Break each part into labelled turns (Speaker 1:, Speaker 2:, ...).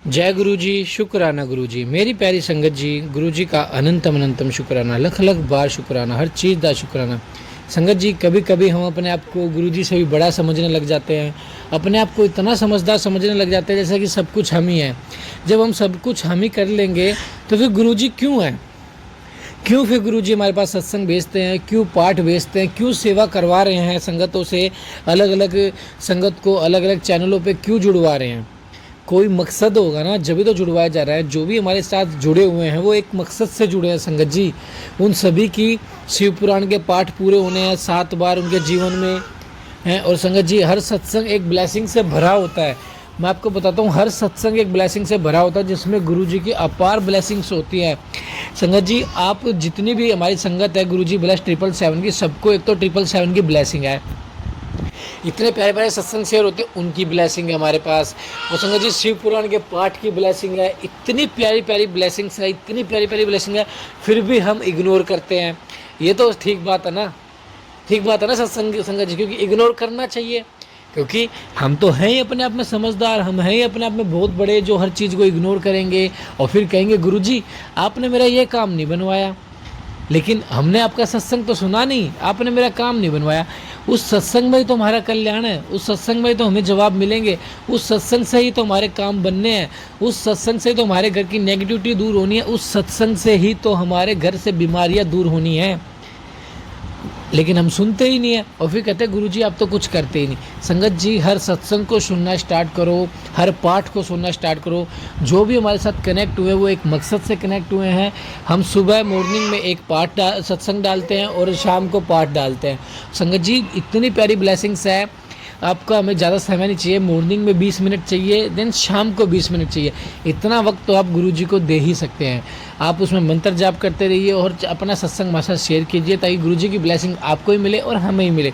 Speaker 1: जय गुरु जी, शुक्राना गुरु जी, मेरी प्यारी संगत जी, गुरु जी का अनंतम अनंतम शुक्राना, लख लख बार शुक्राना, हर चीज़ का शुक्राना। संगत जी, कभी कभी हम अपने आप को गुरु जी से भी बड़ा समझने लग जाते हैं, अपने आप को इतना समझदार समझने लग जाते हैं जैसे कि सब कुछ हम ही हैं। जब हम सब कुछ हम ही कर लेंगे तो फिर गुरु जी क्यों हैं? क्यों फिर गुरु जी हमारे पास सत्संग भेजते हैं, क्यों पाठ भेजते हैं, क्यों सेवा करवा रहे हैं संगतों से, अलग अलग संगत को अलग अलग चैनलों पे क्यों जुड़वा रहे हैं? कोई मकसद होगा ना, जब भी तो जुड़वाया जा रहा है। जो भी हमारे साथ जुड़े हुए हैं वो एक मकसद से जुड़े हैं संगत जी। उन सभी की शिव पुराण के पाठ पूरे होने हैं 7 बार उनके जीवन में हैं। और संगत जी, हर सत्संग एक ब्लेसिंग से भरा होता है। मैं आपको बताता हूँ, हर सत्संग एक ब्लेसिंग से भरा होता है जिसमें गुरु जी की अपार ब्लेसिंग्स होती है। संगत जी, आप जितनी भी हमारी संगत है गुरु जी ब्लेस 777 की, सबको एक तो 777 की ब्लेसिंग है। इतने प्यारे प्यारे सत्संग शेयर होते हैं, उनकी ब्लेसिंग है हमारे पास। और संगत जी, शिव पुराण के पाठ की ब्लेसिंग है। इतनी प्यारी प्यारी ब्लेसिंग्स है, इतनी प्यारी प्यारी ब्लेसिंग है, फिर भी हम इग्नोर करते हैं। ये तो ठीक बात है ना? ठीक बात है ना सत्संग संगत जी? क्योंकि इग्नोर करना चाहिए, क्योंकि हम तो हैं ही अपने आप में समझदार, हम हैं ही अपने आप में बहुत बड़े, जो हर चीज़ को इग्नोर करेंगे और फिर कहेंगे गुरु जी आपने मेरा ये काम नहीं बनवाया। लेकिन हमने आपका सत्संग तो सुना नहीं, आपने मेरा काम नहीं बनवाया। उस सत्संग में ही तो हमारा कल्याण है, उस सत्संग में ही तो हमें जवाब मिलेंगे, उस सत्संग से ही तो हमारे काम बनने हैं, उस सत्संग से ही तो हमारे घर की नेगेटिविटी दूर होनी है, उस सत्संग से ही तो हमारे घर से बीमारियां दूर होनी है। लेकिन हम सुनते ही नहीं है और फिर कहते हैं गुरु जी आप तो कुछ करते ही नहीं। संगत जी, हर सत्संग को सुनना स्टार्ट करो, हर पाठ को सुनना स्टार्ट करो। जो भी हमारे साथ कनेक्ट हुए वो एक मकसद से कनेक्ट हुए हैं। हम सुबह मॉर्निंग में एक सत्संग डालते हैं और शाम को पाठ डालते हैं। संगत जी, इतनी प्यारी ब्लेसिंग्स है। आपका हमें ज़्यादा समय नहीं चाहिए, मॉर्निंग में 20 मिनट चाहिए, देन शाम को 20 मिनट चाहिए। इतना वक्त तो आप गुरु जी को दे ही सकते हैं। आप उसमें मंत्र जाप करते रहिए और अपना सत्संग हमारे साथ शेयर कीजिए, ताकि गुरु जी की ब्लेसिंग आपको ही मिले और हमें ही मिले।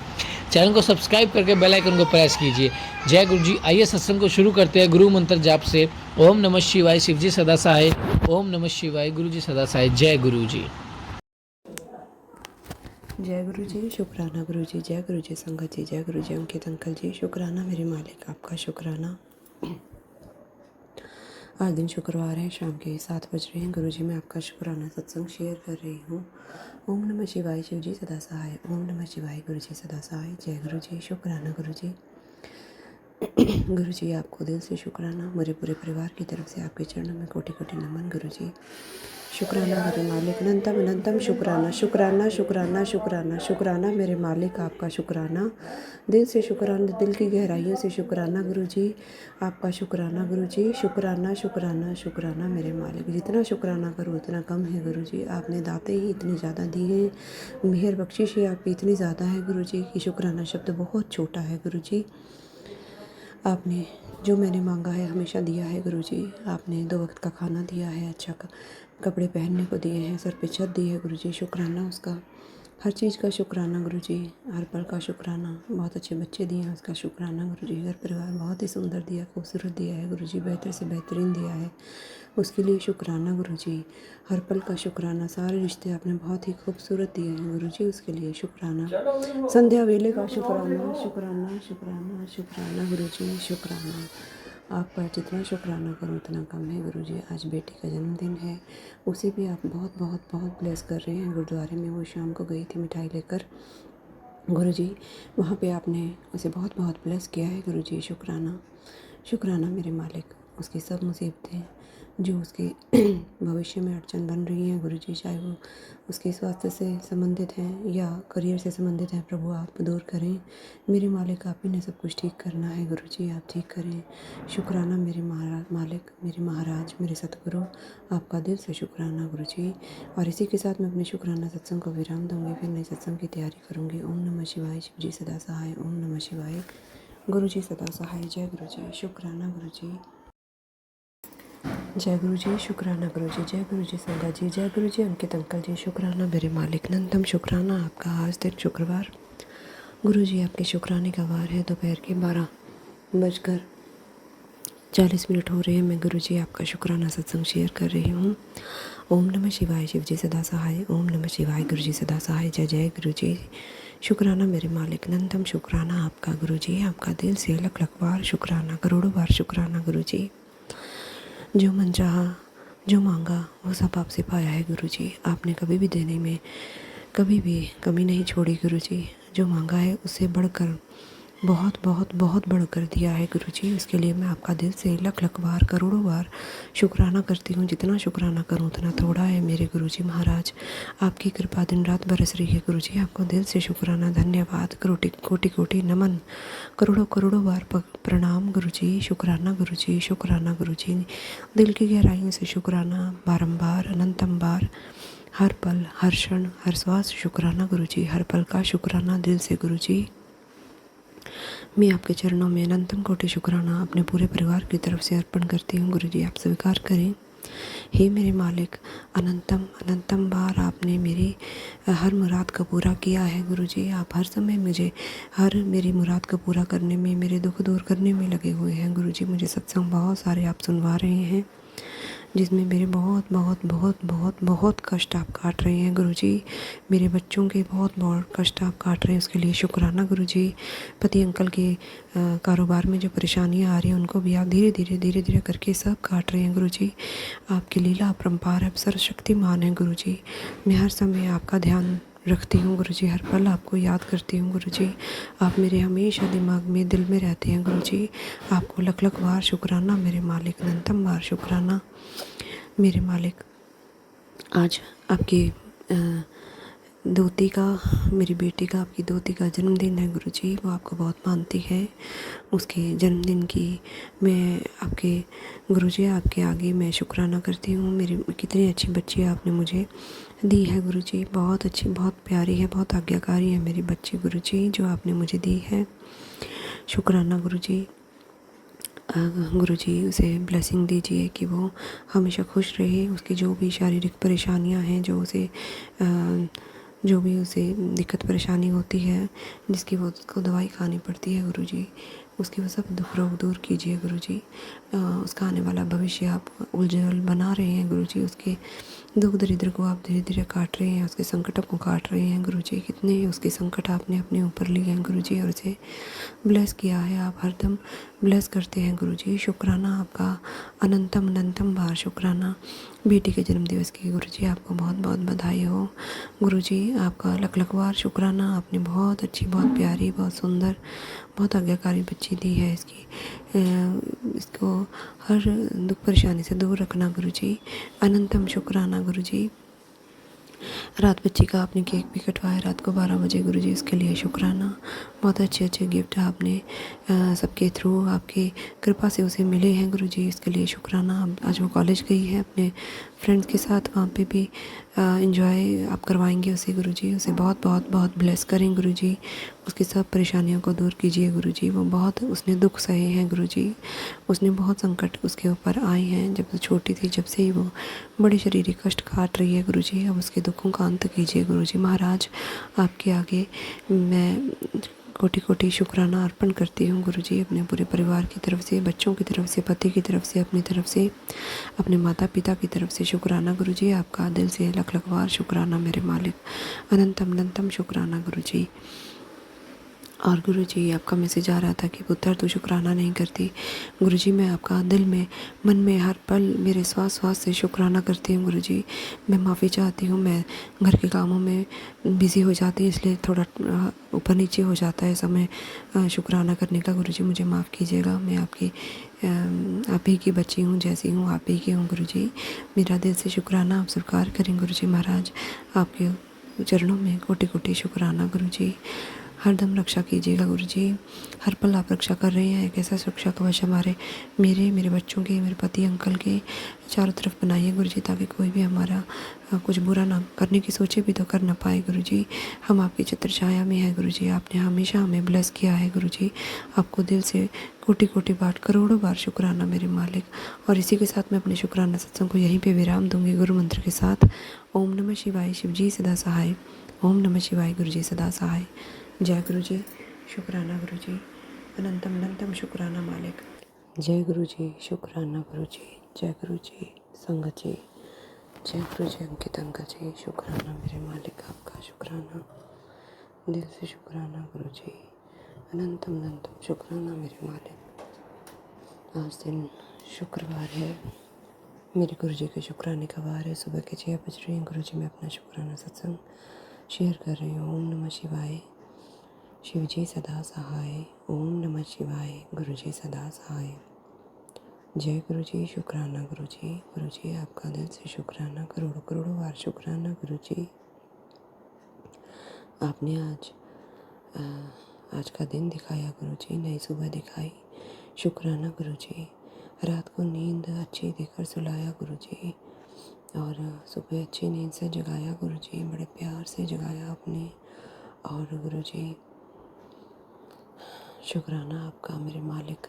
Speaker 1: चैनल को सब्सक्राइब करके बेल आइकन को प्रेस कीजिए। जय गुरु जी। आइए सत्संग को शुरू करते हैं गुरु मंत्र जाप से। ओम नमः शिवाय, शिव जी सदा सहाय। ओम नमः शिवाय, गुरु जी सदा सहाय। जय गुरु जी।
Speaker 2: जय गुरु जी, शुक्राना गुरु जी, जय गुरु जी संगत जी, जय गुरु जी अंकित अंकल जी, शुक्राना मेरे मालिक, आपका शुक्राना। आज दिन शुक्रवार है, शाम के 7 बज रहे हैं। गुरु जी मैं आपका शुक्राना सत्संग शेयर कर रही हूँ। ओम नमः शिवाय, शिव जी सदा सहाय। ओम नमः शिवाय, गुरु जी सदा सहाय। जय गुरु जी, शुक्राना गुरु जी। गुरु जी आपको दिल से शुक्राना, मेरे पूरे परिवार की तरफ से आपके चरणों में कोटि कोटि नमन गुरु जी। शुक्राना मेरे मालिक, अनंतम अनंतम शुक्राना, शुक्राना शुक्राना शुक्राना शुक्राना मेरे मालिक, आपका शुक्राना। दिल से शुक्राना, दिल की गहराइयों से शुक्राना गुरु जी, आपका शुक्राना गुरु जी। शुक्राना शुक्राना शुक्राना मेरे मालिक। जितना शुक्राना करूँ उतना कम है गुरु जी। आपने दाते ही इतनी ज़्यादा दी हैं, मेहर बख्शिश ही आपकी इतनी ज़्यादा है गुरु जी कि शुक्राना शब्द बहुत छोटा है गुरु जी। आपने जो मैंने मांगा है हमेशा दिया है गुरु जी। आपने 2 वक्त का खाना दिया है, अच्छा कपड़े पहनने को दिए हैं, सर पे छत दी है गुरु जी, शुक्राना उसका। हर चीज़ का शुक्राना गुरु जी, हर पल का शुक्राना। बहुत अच्छे बच्चे दिए हैं, उसका शुक्राना गुरु जी। घर परिवार बहुत ही सुंदर दिया, खूबसूरत दिया है गुरु जी, बेहतर से बेहतरीन दिया है, उसके लिए शुक्राना गुरु जी। हर पल का शुक्राना। सारे रिश्ते आपने बहुत ही खूबसूरत दिए हैं गुरु जी, उसके लिए शुक्राना। संध्या वेले का शुक्राना शुक्राना शुक्राना शुक्राना गुरु जी, शुक्राना। आपका जितना शुक्राना करूँ उतना कम है गुरु जी। आज बेटी का जन्मदिन है, उसे भी आप बहुत बहुत बहुत ब्लेस कर रहे हैं। गुरुद्वारे में वो शाम को गई थी मिठाई लेकर गुरु जी, वहाँ पे आपने उसे बहुत बहुत ब्लेस किया है गुरु जी, शुक्राना। शुक्राना मेरे मालिक। उसकी सब मुसीबतें जो उसके भविष्य में अड़चन बन रही हैं गुरु जी, चाहे वो उसके स्वास्थ्य से संबंधित हैं या करियर से संबंधित हैं, प्रभु आप दूर करें मेरे मालिक। आप ही ने सब कुछ ठीक करना है गुरु जी, आप ठीक करें। शुक्राना मेरे मालिक, मेरे महाराज, मेरे सतगुरु, आपका दिल से शुक्राना गुरु जी। और इसी के साथ मैं अपने शुक्राना सत्संग को विराम दूंगी, फिर नई सत्संग की तैयारी करूंगी। ओम नमः शिवाय, शिव जी सदा सहाय। ओम नमः शिवाय, गुरु जी सदा सहाय। जय गुरु जी, शुक्राना गुरु जी। जय गुरु जी, शुक्राना गुरु जी, जय गुरु जी संगत जी, जय गुरु जी अंकित अंकल जी, शुक्राना मेरे मालिक, नंदम शुक्राना आपका। आज दिन शुक्रवार गुरु जी, आपके शुक्राने का वार है। दोपहर के 12:40 हो रहे हैं। मैं गुरु जी आपका शुक्राना सत्संग शेयर कर रही हूँ। ओम नमः शिवाय, शिव जी सदा सहाय। ओम नमः शिवाय, गुरु जी सदा सहाय। जय जय गुरु जी, शुक्राना मेरे मालिक, नंदम शुक्राना आपका गुरु जी। आपका दिल से लख लख बार शुक्राना, करोड़ों बार शुक्राना गुरु जी। जो मन चाहा, जो मांगा वो सब आपसे पाया है गुरुजी। आपने कभी भी देने में कभी भी कमी नहीं छोड़ी गुरुजी। जो मांगा है उससे बढ़कर बहुत बहुत बहुत बढ़कर दिया है गुरुजी। उसके लिए मैं आपका दिल से लख लख बार करोड़ों बार शुक्राना करती हूँ। जितना शुक्राना करूँ उतना थोड़ा है मेरे गुरुजी महाराज। आपकी कृपा दिन रात बरस रही है गुरुजी। आपको दिल से शुक्राना, धन्यवाद, कोटि कोटि कोटि नमन, करोड़ों करोड़ों बार प्रणाम गुरुजी। शुक्राना गुरुजी, शुक्राना गुरुजी। दिल की गहराइयों से शुक्राना, बारंबार अनंतम बार, हर पल हर क्षण हर श्वास शुक्राना गुरुजी। हर पल का शुक्राना दिल से गुरुजी। मैं आपके चरणों में अनंतम कोटि शुक्राना अपने पूरे परिवार की तरफ से अर्पण करती हूँ गुरुजी। आप स्वीकार करें। हे मेरे मालिक, अनंतम अनंतम बार आपने मेरी हर मुराद को पूरा किया है गुरुजी। आप हर समय मुझे हर मेरी मुराद को पूरा करने में, मेरे दुख दूर करने में लगे हुए हैं गुरुजी। मुझे सत्संग बहुत सारे आप सुनवा रहे हैं जिसमें मेरे बहुत बहुत बहुत बहुत बहुत कष्ट आप काट रहे हैं गुरुजी। मेरे बच्चों के बहुत बहुत कष्ट आप काट रहे हैं, उसके लिए शुक्राना गुरुजी। पति अंकल के कारोबार में जो परेशानियां आ रही हैं उनको भी आप धीरे धीरे धीरे धीरे करके सब काट रहे हैं गुरुजी। आपकी लीला अपरंपार है, सर्वशक्तिमान है गुरुजी। मैं हर समय आपका ध्यान रखती हूँ गुरुजी। हर पल आपको याद करती हूँ गुरुजी। आप मेरे हमेशा दिमाग में, दिल में रहते हैं गुरुजी। आपको लख लख बार शुक्राना मेरे मालिक, अनंतम बार शुक्राना मेरे मालिक। आज आपकी दोती का, मेरी बेटी का, आपकी दोती का जन्मदिन है गुरुजी। वो आपको बहुत मानती है। उसके जन्मदिन की मैं आपके गुरुजी, आपके आगे मैं शुक्राना करती हूँ। मेरी कितनी अच्छी बच्ची आपने मुझे दी है गुरुजी। बहुत अच्छी, बहुत प्यारी है, बहुत आज्ञाकारी है मेरी बच्ची गुरुजी जो आपने मुझे दी है। शुक्राना गुरुजी। गुरुजी उसे ब्लेसिंग दीजिए कि वो हमेशा खुश रहे। उसकी जो भी शारीरिक परेशानियां हैं, जो भी उसे दिक्कत परेशानी होती है, जिसकी वो उसको दवाई खानी पड़ती है गुरुजी, उसकी वो सब दुख रोग दूर कीजिए गुरुजी। उसका आने वाला भविष्य आप उज्जवल बना रहे हैं गुरुजी। उसके दुख दरिद्र को आप धीरे धीरे काट रहे हैं, उसके संकटों को काट रहे हैं गुरुजी। कितने उसके संकट आपने अपने ऊपर लिए हैं गुरुजी और उसे ब्लेस किया है। आप हरदम ब्लेस करते हैं गुरुजी। शुक्राना आपका, अनंतम अनंतम बार शुक्राना। बेटी के जन्मदिवस की गुरुजी आपको बहुत बहुत बधाई हो गुरुजी। आपका लख लख बार शुक्राना। आपने बहुत अच्छी, बहुत प्यारी, बहुत सुंदर, बहुत आज्ञाकारी बच्ची दी है। इसको हर दुख परेशानी से दूर रखना गुरुजी। अनंतम शुक्राना गुरुजी। रात बच्ची का आपने केक भी कटवाया रात को 12 बजे गुरुजी, इसके लिए शुक्राना। बहुत अच्छे अच्छे गिफ्ट आपने सबके थ्रू, आपकी कृपा से उसे मिले हैं गुरुजी, इसके लिए शुक्राना। आज वो कॉलेज गई है अपने फ्रेंड्स के साथ, वहाँ पे भी एंजॉय आप करवाएंगे उसे गुरुजी। उसे बहुत बहुत बहुत ब्लेस करें गुरुजी। उसकी सब परेशानियों को दूर कीजिए गुरुजी। वो बहुत, उसने दुख सहे हैं गुरुजी। उसने बहुत संकट उसके ऊपर आए हैं जब वो छोटी थी, जब से ही वो बड़े शारीरिक कष्ट काट रही है गुरुजी। अब उसके दुखों का अंत कीजिए गुरुजी महाराज। आपके आगे मैं कोटि कोटि शुक्राना अर्पण करती हूँ गुरुजी, अपने पूरे परिवार की तरफ से, बच्चों की तरफ से, पति की तरफ से, अपनी तरफ से, अपने माता पिता की तरफ से शुक्राना गुरुजी। आपका दिल से लख लख बार शुक्राना मेरे मालिक। अनंतम अनंतम शुक्राना गुरुजी। और गुरुजी आपका मैसेज आ रहा था कि पुत्र तू शुक्राना नहीं करती। गुरुजी मैं आपका दिल में, मन में, हर पल मेरे श्वास श्वास से शुक्राना करती हूँ गुरुजी। मैं माफ़ी चाहती हूँ, मैं घर के कामों में बिज़ी हो जाती हूँ, इसलिए थोड़ा ऊपर नीचे हो जाता है समय शुक्राना करने का। गुरुजी मुझे माफ़ कीजिएगा। मैं आपकी आप ही की बच्ची हूँ, जैसी हूँ आप ही की हूँ गुरुजी। मेरा दिल से शुक्राना आप स्वीकार करें गुरुजी महाराज। आपके चरणों में कोटि कोटि शुक्राना गुरुजी। हरदम रक्षा कीजिएगा गुरुजी। हर पल आप रक्षा कर रहे हैं। एक ऐसा सुरक्षा कवच हमारे, मेरे बच्चों के, मेरे पति अंकल के चारों तरफ बनाइए गुरुजी, ताकि कोई भी हमारा कुछ बुरा ना करने की सोचे भी तो कर ना पाए गुरुजी। हम आपकी छत्र छाया में है गुरुजी। आपने हमेशा हमें ब्लेस किया है गुरुजी। आपको दिल से कोटि कोटि बार, करोड़ों बार शुक्राना मेरे मालिक। और इसी के साथ मैं अपने शुक्राना सत्संग को यहीं पे विराम दूंगी गुरु मंत्र के साथ। ओम नमः शिवाय, शिव जी सदा सहाय। ओम नमः शिवाय, गुरु जी सदा सहाय। जय गुरु जी। शुक्राना गुरु जी। अनंतम अनंतम शुक्राना मालिक। जय गुरु जी। शुक्राना गुरु जी। जय गुरु जी संगत जी। जय गुरु जी अंकित अंकल जी। शुक्राना मेरे मालिक, आपका शुक्राना, दिल से शुक्राना गुरु जी। अनंतम अनंतम शुक्राना मेरे मालिक। आज दिन शुक्रवार है, मेरे गुरु जी के शुक्राने का वार है। सुबह के 6 बज रहे हैं। गुरु जी मैं अपना शुक्राना सत्संग शेयर कर रही हूँ। ओम नमः शिवाय। शिव जी सदा सहाय। ओम नमः शिवाय। गुरु जी सदा सहाय। जय गुरु जी। शुक्राना गुरु जी। गुरु जी आपका दिल से शुक्राना, करोड़ों करोड़ों बार शुक्राना गुरु जी। आपने आज का दिन दिखाया गुरु जी, नई सुबह दिखाई। शुक्राना गुरु जी। रात को नींद अच्छी देकर सुलाया गुरु जी, और सुबह अच्छी नींद से जगाया गुरु जी, बड़े प्यार से जगाया आपने। और गुरु जी शुक्राना आपका मेरे मालिक।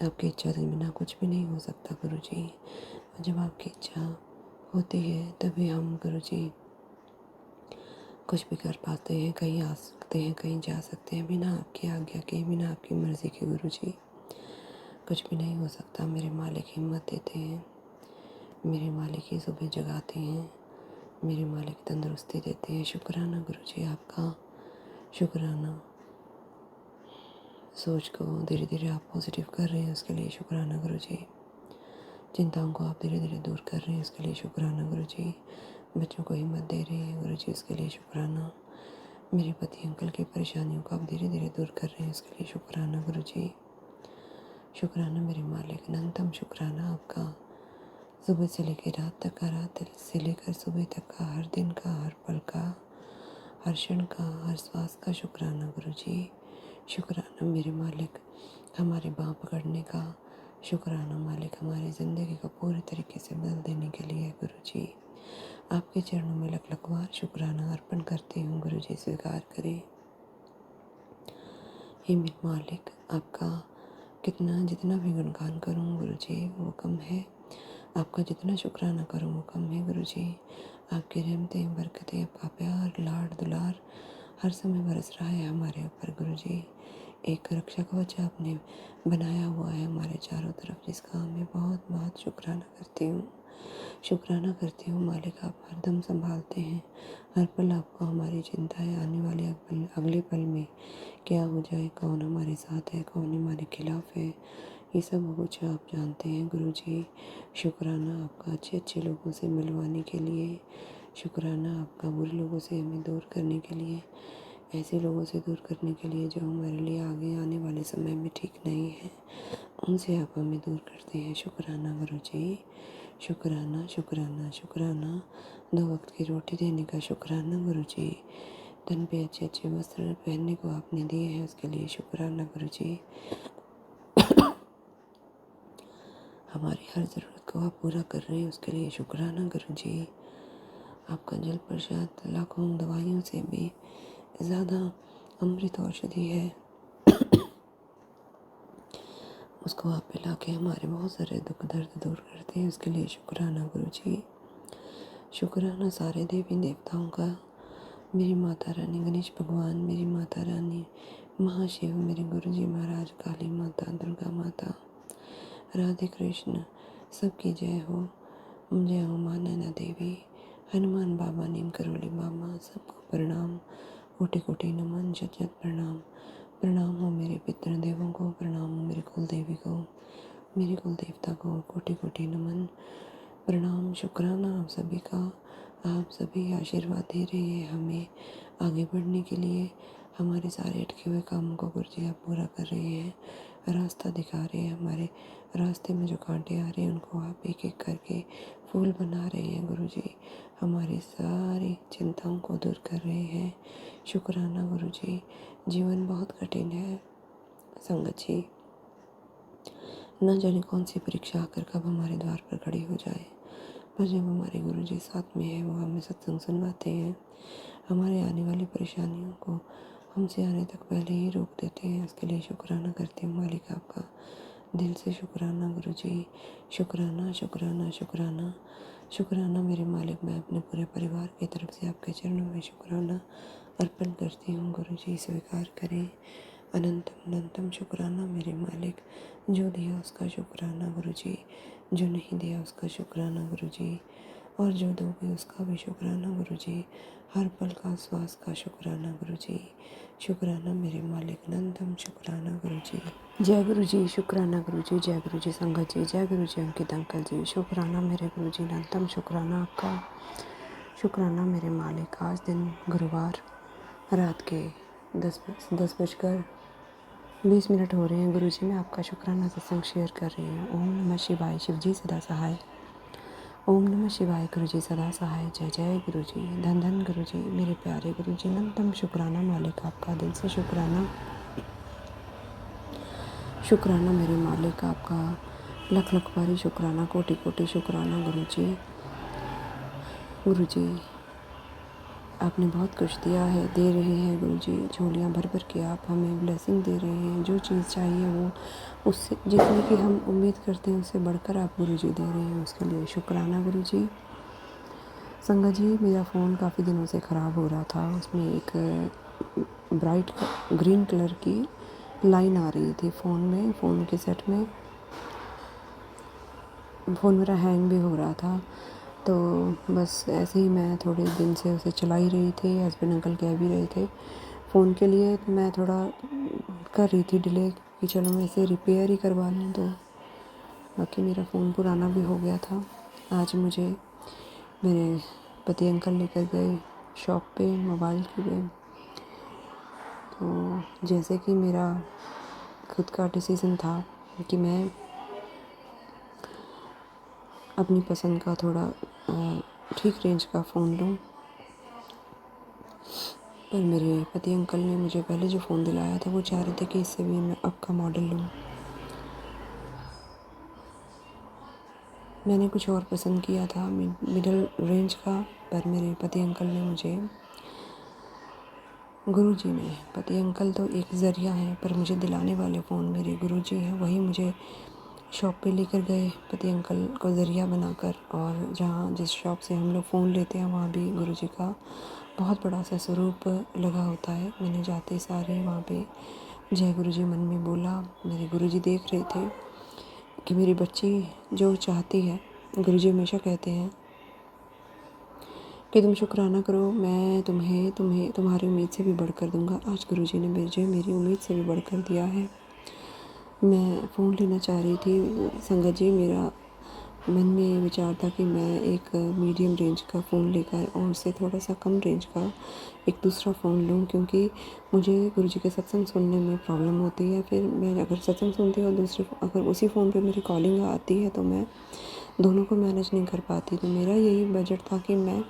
Speaker 2: आपकी इच्छा के बिना कुछ भी नहीं हो सकता गुरु जी। और जब आपकी इच्छा होती है तभी हम गुरु जी कुछ भी कर पाते हैं, कहीं आ सकते हैं, कहीं जा सकते हैं। बिना आपकी आज्ञा के, बिना आपकी मर्ज़ी के गुरु जी कुछ भी नहीं हो सकता। मेरे मालिक हिम्मत देते हैं, मेरे मालिक ही सुबह जगाते हैं, मेरे मालिक तंदुरुस्ती देते हैं। शुक्राना गुरु जी आपका। शुक्राना। सोच को धीरे धीरे आप पॉजिटिव कर रहे हैं, उसके लिए शुक्राना गुरु जी। चिंताओं को आप धीरे धीरे दूर कर रहे हैं, उसके लिए शुक्राना गुरु जी। बच्चों को हिम्मत दे रहे हैं गुरु जी, उसके लिए शुक्राना। मेरे पति अंकल की परेशानियों को आप धीरे धीरे दूर कर रहे हैं, उसके लिए शुक्राना गुरु जी। शुक्राना मेरे मालिक, अनंतम शुक्राना आपका। सुबह से लेकर रात तक का, रात से लेकर सुबह तक का, हर दिन का, हर पल का, हर क्षण का, हर श्वास का शुक्राना गुरु जी। शुक्राना मेरे मालिक, हमारे बाँह पकड़ने का। शुक्राना मालिक, हमारी ज़िंदगी को पूरी तरीके से बदल देने के लिए गुरु जी। आपके चरणों में लख लख बार शुक्राना अर्पण करती हूँ गुरु जी, स्वीकार करें। हे मेरे मालिक, आपका जितना भी गुणगान करूँ गुरु जी वो कम है। आपका जितना शुक्राना करूँ वो कम है गुरु जी। आपकी रहमतें, बरकतें, आपका प्यार, लाड दुलार हर समय बरस रहा है हमारे ऊपर गुरु जी। एक रक्षा कवच आपने बनाया हुआ है हमारे चारों तरफ, जिसका मैं बहुत बहुत शुक्राना करती हूँ। शुक्राना करती हूँ मालिक, आप हरदम संभालते हैं। हर पल आपको हमारी चिंता है, आने वाले अगले पल में क्या हो जाए, कौन हमारे साथ है, कौन हमारे खिलाफ है, ये सब कुछ आप जानते हैं गुरु जी। शुक्राना आपका अच्छे अच्छे लोगों से मिलवाने के लिए। शुक्राना आपका बुरे लोगों से हमें दूर करने के लिए, ऐसे लोगों से दूर करने के लिए जो हमारे लिए आगे आने वाले समय में ठीक नहीं है, उनसे आप हमें दूर करते हैं। शुक्राना गुरु जी। शुक्राना शुक्राना शुक्राना। 2 वक्त की रोटी देने का शुक्राना गुरु जी। तन पे अच्छे अच्छे वस्त्र पहनने को आपने दिए हैं, उसके लिए शुक्राना गुरु जी। हमारी हर ज़रूरत को आप पूरा कर रहे हैं, उसके लिए शुक्राना गुरु जी। आपका जल प्रसाद लाखों दवाइयों से भी ज़्यादा अमृत औषधि है, उसको आप पिला के हमारे बहुत सारे दुख दर्द दूर करते हैं, उसके लिए शुक्राना गुरु जी। शुक्राना सारे देवी देवताओं का, मेरी माता रानी गणेश भगवान, मेरी माता रानी महाशिव, मेरे गुरु जी महाराज, काली माता, दुर्गा माता, राधे कृष्ण, सबकी जय हो। जय हो माँ नैना देवी, हनुमान बाबा, नीम करोली बाबा, सबको प्रणाम, कोटि कोटि नमन, शत शत प्रणाम। प्रणाम हो मेरे पितृदेवों को, प्रणाम हो मेरे कुल देवी को, मेरे कुल देवता को, कोटि कोटि नमन, प्रणाम। शुक्राना आप सभी का। आप सभी आशीर्वाद दे रहे हैं हमें आगे बढ़ने के लिए। हमारे सारे अटके हुए कामों को गुरु जी आप पूरा कर रहे हैं, रास्ता दिखा रहे हैं। हमारे रास्ते में जो कांटे आ रहे हैं उनको आप एक एक करके फूल बना रहे हैं गुरु जी। हमारी सारी चिंताओं को दूर कर रहे हैं। शुक्राना गुरु जी। जीवन बहुत कठिन है संगत जी, न जाने कौन सी परीक्षा आकर कब हमारे द्वार पर खड़ी हो जाए, पर जब हमारे गुरु जी साथ में है, वो हमें सत्संग सुनवाते हैं, हमारे आने वाली परेशानियों को हमसे आने तक पहले ही रोक देते हैं। उसके लिए शुक्राना करती हूँ मालिक आपका, दिल से शुक्राना गुरु जी। शुक्राना शुक्राना शुक्राना शुक्राना मेरे मालिक। मैं अपने पूरे परिवार की तरफ से आपके चरणों में शुक्राना अर्पण करती हूँ गुरु जी, स्वीकार करें। अनंतम अनंतम शुक्राना मेरे मालिक। जो दिया उसका शुक्राना गुरु जी, जो नहीं दिया उसका शुक्राना गुरु जी। और जो दोगे उसका भी शुक्राना गुरुजी। हर पल का श्वास का शुक्राना गुरुजी। शुक्राना मेरे मालिक अनंतम शुक्राना गुरुजी। जय गुरुजी, शुक्राना गुरुजी। जय गुरुजी संगत जी, जय गुरुजी अंकित अंकल जी। शुक्राना मेरे गुरुजी अनंतम शुक्राना आपका। शुक्राना मेरे मालिक। आज दिन गुरुवार रात के 10:20 हो रहे हैं। गुरुजी मैं आपका शुक्राना सत्संग शेयर कर रही हूँ। ओम नमः शिवाय। शिवजी सदा सहाय। ओम नमः शिवाय। गुरुजी सदा सहाय। जय जय गुरुजी। धन धन गुरुजी। मेरे प्यारे गुरुजी अनंतम शुक्राना मालिक आपका। दिल से शुक्राना। शुक्राना मेरे मालिक आपका। लख लख बारी शुक्राना, कोटि कोटि शुक्राना गुरुजी। गुरुजी आपने बहुत कुछ दिया है, दे रहे हैं गुरुजी। झोलियाँ भर भर के आप हमें ब्लेसिंग दे रहे हैं। जो चीज़ चाहिए वो उससे जितनी की हम उम्मीद करते हैं उससे बढ़कर आप गुरुजी दे रहे हैं। उसके लिए शुक्राना गुरुजी। संगत जी मेरा फ़ोन काफ़ी दिनों से ख़राब हो रहा था। उसमें एक ब्राइट ग्रीन कलर की लाइन आ रही थी फ़ोन के सेट में। फ़ोन मेरा हैंग भी हो रहा था। तो बस ऐसे ही मैं थोड़े दिन से उसे चला ही रही थी। हस्बैंड अंकल कह भी रहे थे फ़ोन के लिए। मैं थोड़ा कर रही थी डिले कि चलो मैं इसे रिपेयर ही करवा लूँ। तो बाकी मेरा फ़ोन पुराना भी हो गया था। आज मुझे मेरे पति अंकल लेकर गए शॉप पे मोबाइल की पे। तो जैसे कि मेरा खुद का डिसीज़न था कि मैं अपनी पसंद का थोड़ा ठीक रेंज का फ़ोन लूँ, पर मेरे पति अंकल ने मुझे पहले जो फ़ोन दिलाया था वो चाह रहे थे कि इससे भी मैं अप का मॉडल लूँ। मैंने कुछ और पसंद किया था मिडिल रेंज का, पर मेरे पति अंकल ने मुझे गुरुजी ने, पति अंकल तो एक ज़रिया है पर मुझे दिलाने वाले फ़ोन मेरे गुरुजी हैं। वही मुझे शॉप पे लेकर गए पति अंकल को ज़रिया बनाकर। और जहाँ जिस शॉप से हम लोग फ़ोन लेते हैं वहाँ भी गुरुजी का बहुत बड़ा सा स्वरूप लगा होता है। मैंने जाते सारे वहाँ पे जय गुरुजी मन में बोला। मेरे गुरुजी देख रहे थे कि मेरी बच्ची जो चाहती है, गुरुजी हमेशा कहते हैं कि तुम शुक्राना करो, मैं तुम्हें तुम्हारी उम्मीद से भी बढ़कर दूंगा। आज गुरुजी ने मुझे मेरी उम्मीद से भी बढ़कर दिया है। मैं फ़ोन लेना चाह रही थी संगत जी। मेरा मन में ये विचार था कि मैं एक मीडियम रेंज का फ़ोन लेकर और उससे थोड़ा सा कम रेंज का एक दूसरा फ़ोन लूँ, क्योंकि मुझे गुरुजी के सत्संग सुनने में प्रॉब्लम होती है। फिर मैं अगर सत्संग सुनती हूँ और अगर उसी फ़ोन पे मेरी कॉलिंग आती है तो मैं दोनों को मैनेज नहीं कर पाती। तो मेरा यही बजट था कि मैं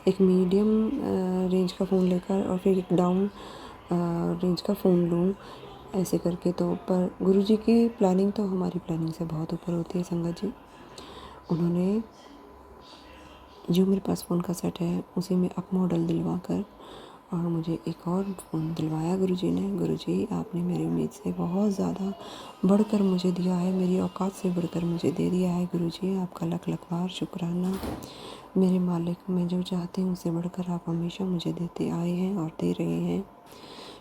Speaker 2: एक मीडियम रेंज का फ़ोन लेकर और फिर एक डाउन रेंज का फ़ोन लूँ ऐसे करके। तो पर गुरुजी की प्लानिंग तो हमारी प्लानिंग से बहुत ऊपर होती है संगत जी। उन्होंने जो मेरे पास फ़ोन का सेट है उसी में अप मॉडल दिलवा कर और मुझे एक और फ़ोन दिलवाया गुरुजी ने। गुरुजी आपने मेरी उम्मीद से बहुत ज़्यादा बढ़कर मुझे दिया है, मेरी औकात से बढ़कर मुझे दे दिया है। गुरुजी आपका लख लख बार शुक्राना। मेरे मालिक, मैं जो चाहती हूँ उससे बढ़कर आप हमेशा मुझे देते आए हैं और दे रहे हैं।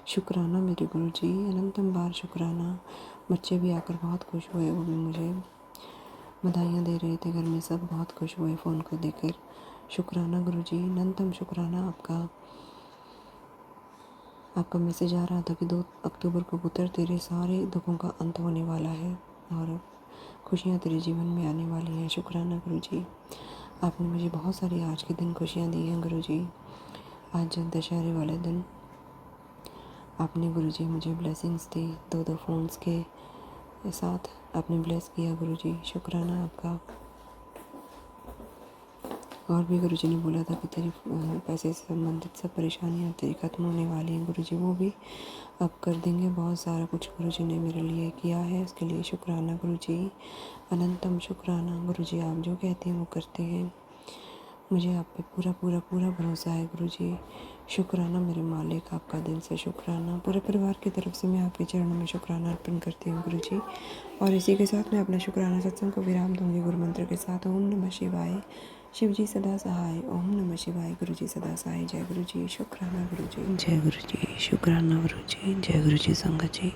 Speaker 2: शुक्राना मेरे गुरुजी अनंतम बार शुक्राना। बच्चे भी आकर बहुत खुश हुए, वो भी मुझे बधाइयाँ दे रहे थे। घर में सब बहुत खुश हुए फ़ोन को देकर। शुक्राना गुरुजी अनंतम शुक्राना आपका। आपका मैसेज आ रहा था कि 2 अक्टूबर को पुत्र तेरे सारे दुखों का अंत होने वाला है और खुशियाँ तेरे जीवन में आने वाली हैं। शुक्राना गुरुजी, आपने मुझे बहुत सारी आज के दिन खुशियाँ दी हैं गुरुजी। आज दशहरे वाले दिन आपने गुरुजी मुझे ब्लेसिंग्स दी, 2 फ़ोन्स के साथ आपने ब्लेस किया गुरुजी। शुक्राना आपका। और भी गुरुजी ने बोला था कि तेरी पैसे से संबंधित सब परेशानियाँ तेरी ख़त्म होने वाली हैं गुरुजी, वो भी अब कर देंगे। बहुत सारा कुछ गुरुजी ने मेरे लिए किया है, उसके लिए शुक्राना गुरुजी अनंतम शुक्राना। गुरुजी आप जो कहते हैं वो करते हैं। मुझे आप पे पूरा पूरा पूरा भरोसा है गुरुजी। शुक्राना मेरे मालिक, आपका दिल से शुक्राना। पूरे परिवार की तरफ से मैं आपके चरणों में शुक्राना अर्पण करती हूँ गुरुजी। और इसी के साथ मैं अपना शुक्राना सत्संग को विराम दूंगी गुरु मंत्र के साथ। ओम नमः शिवाय। शिवजी सदा सहाय। ओम नमः शिवाय। गुरुजी सदा सहाय। जय गुरुजी। शुक्राना गुरुजी। जय गुरुजी। शुक्राना गुरुजी। जय गुरुजी संगत जी।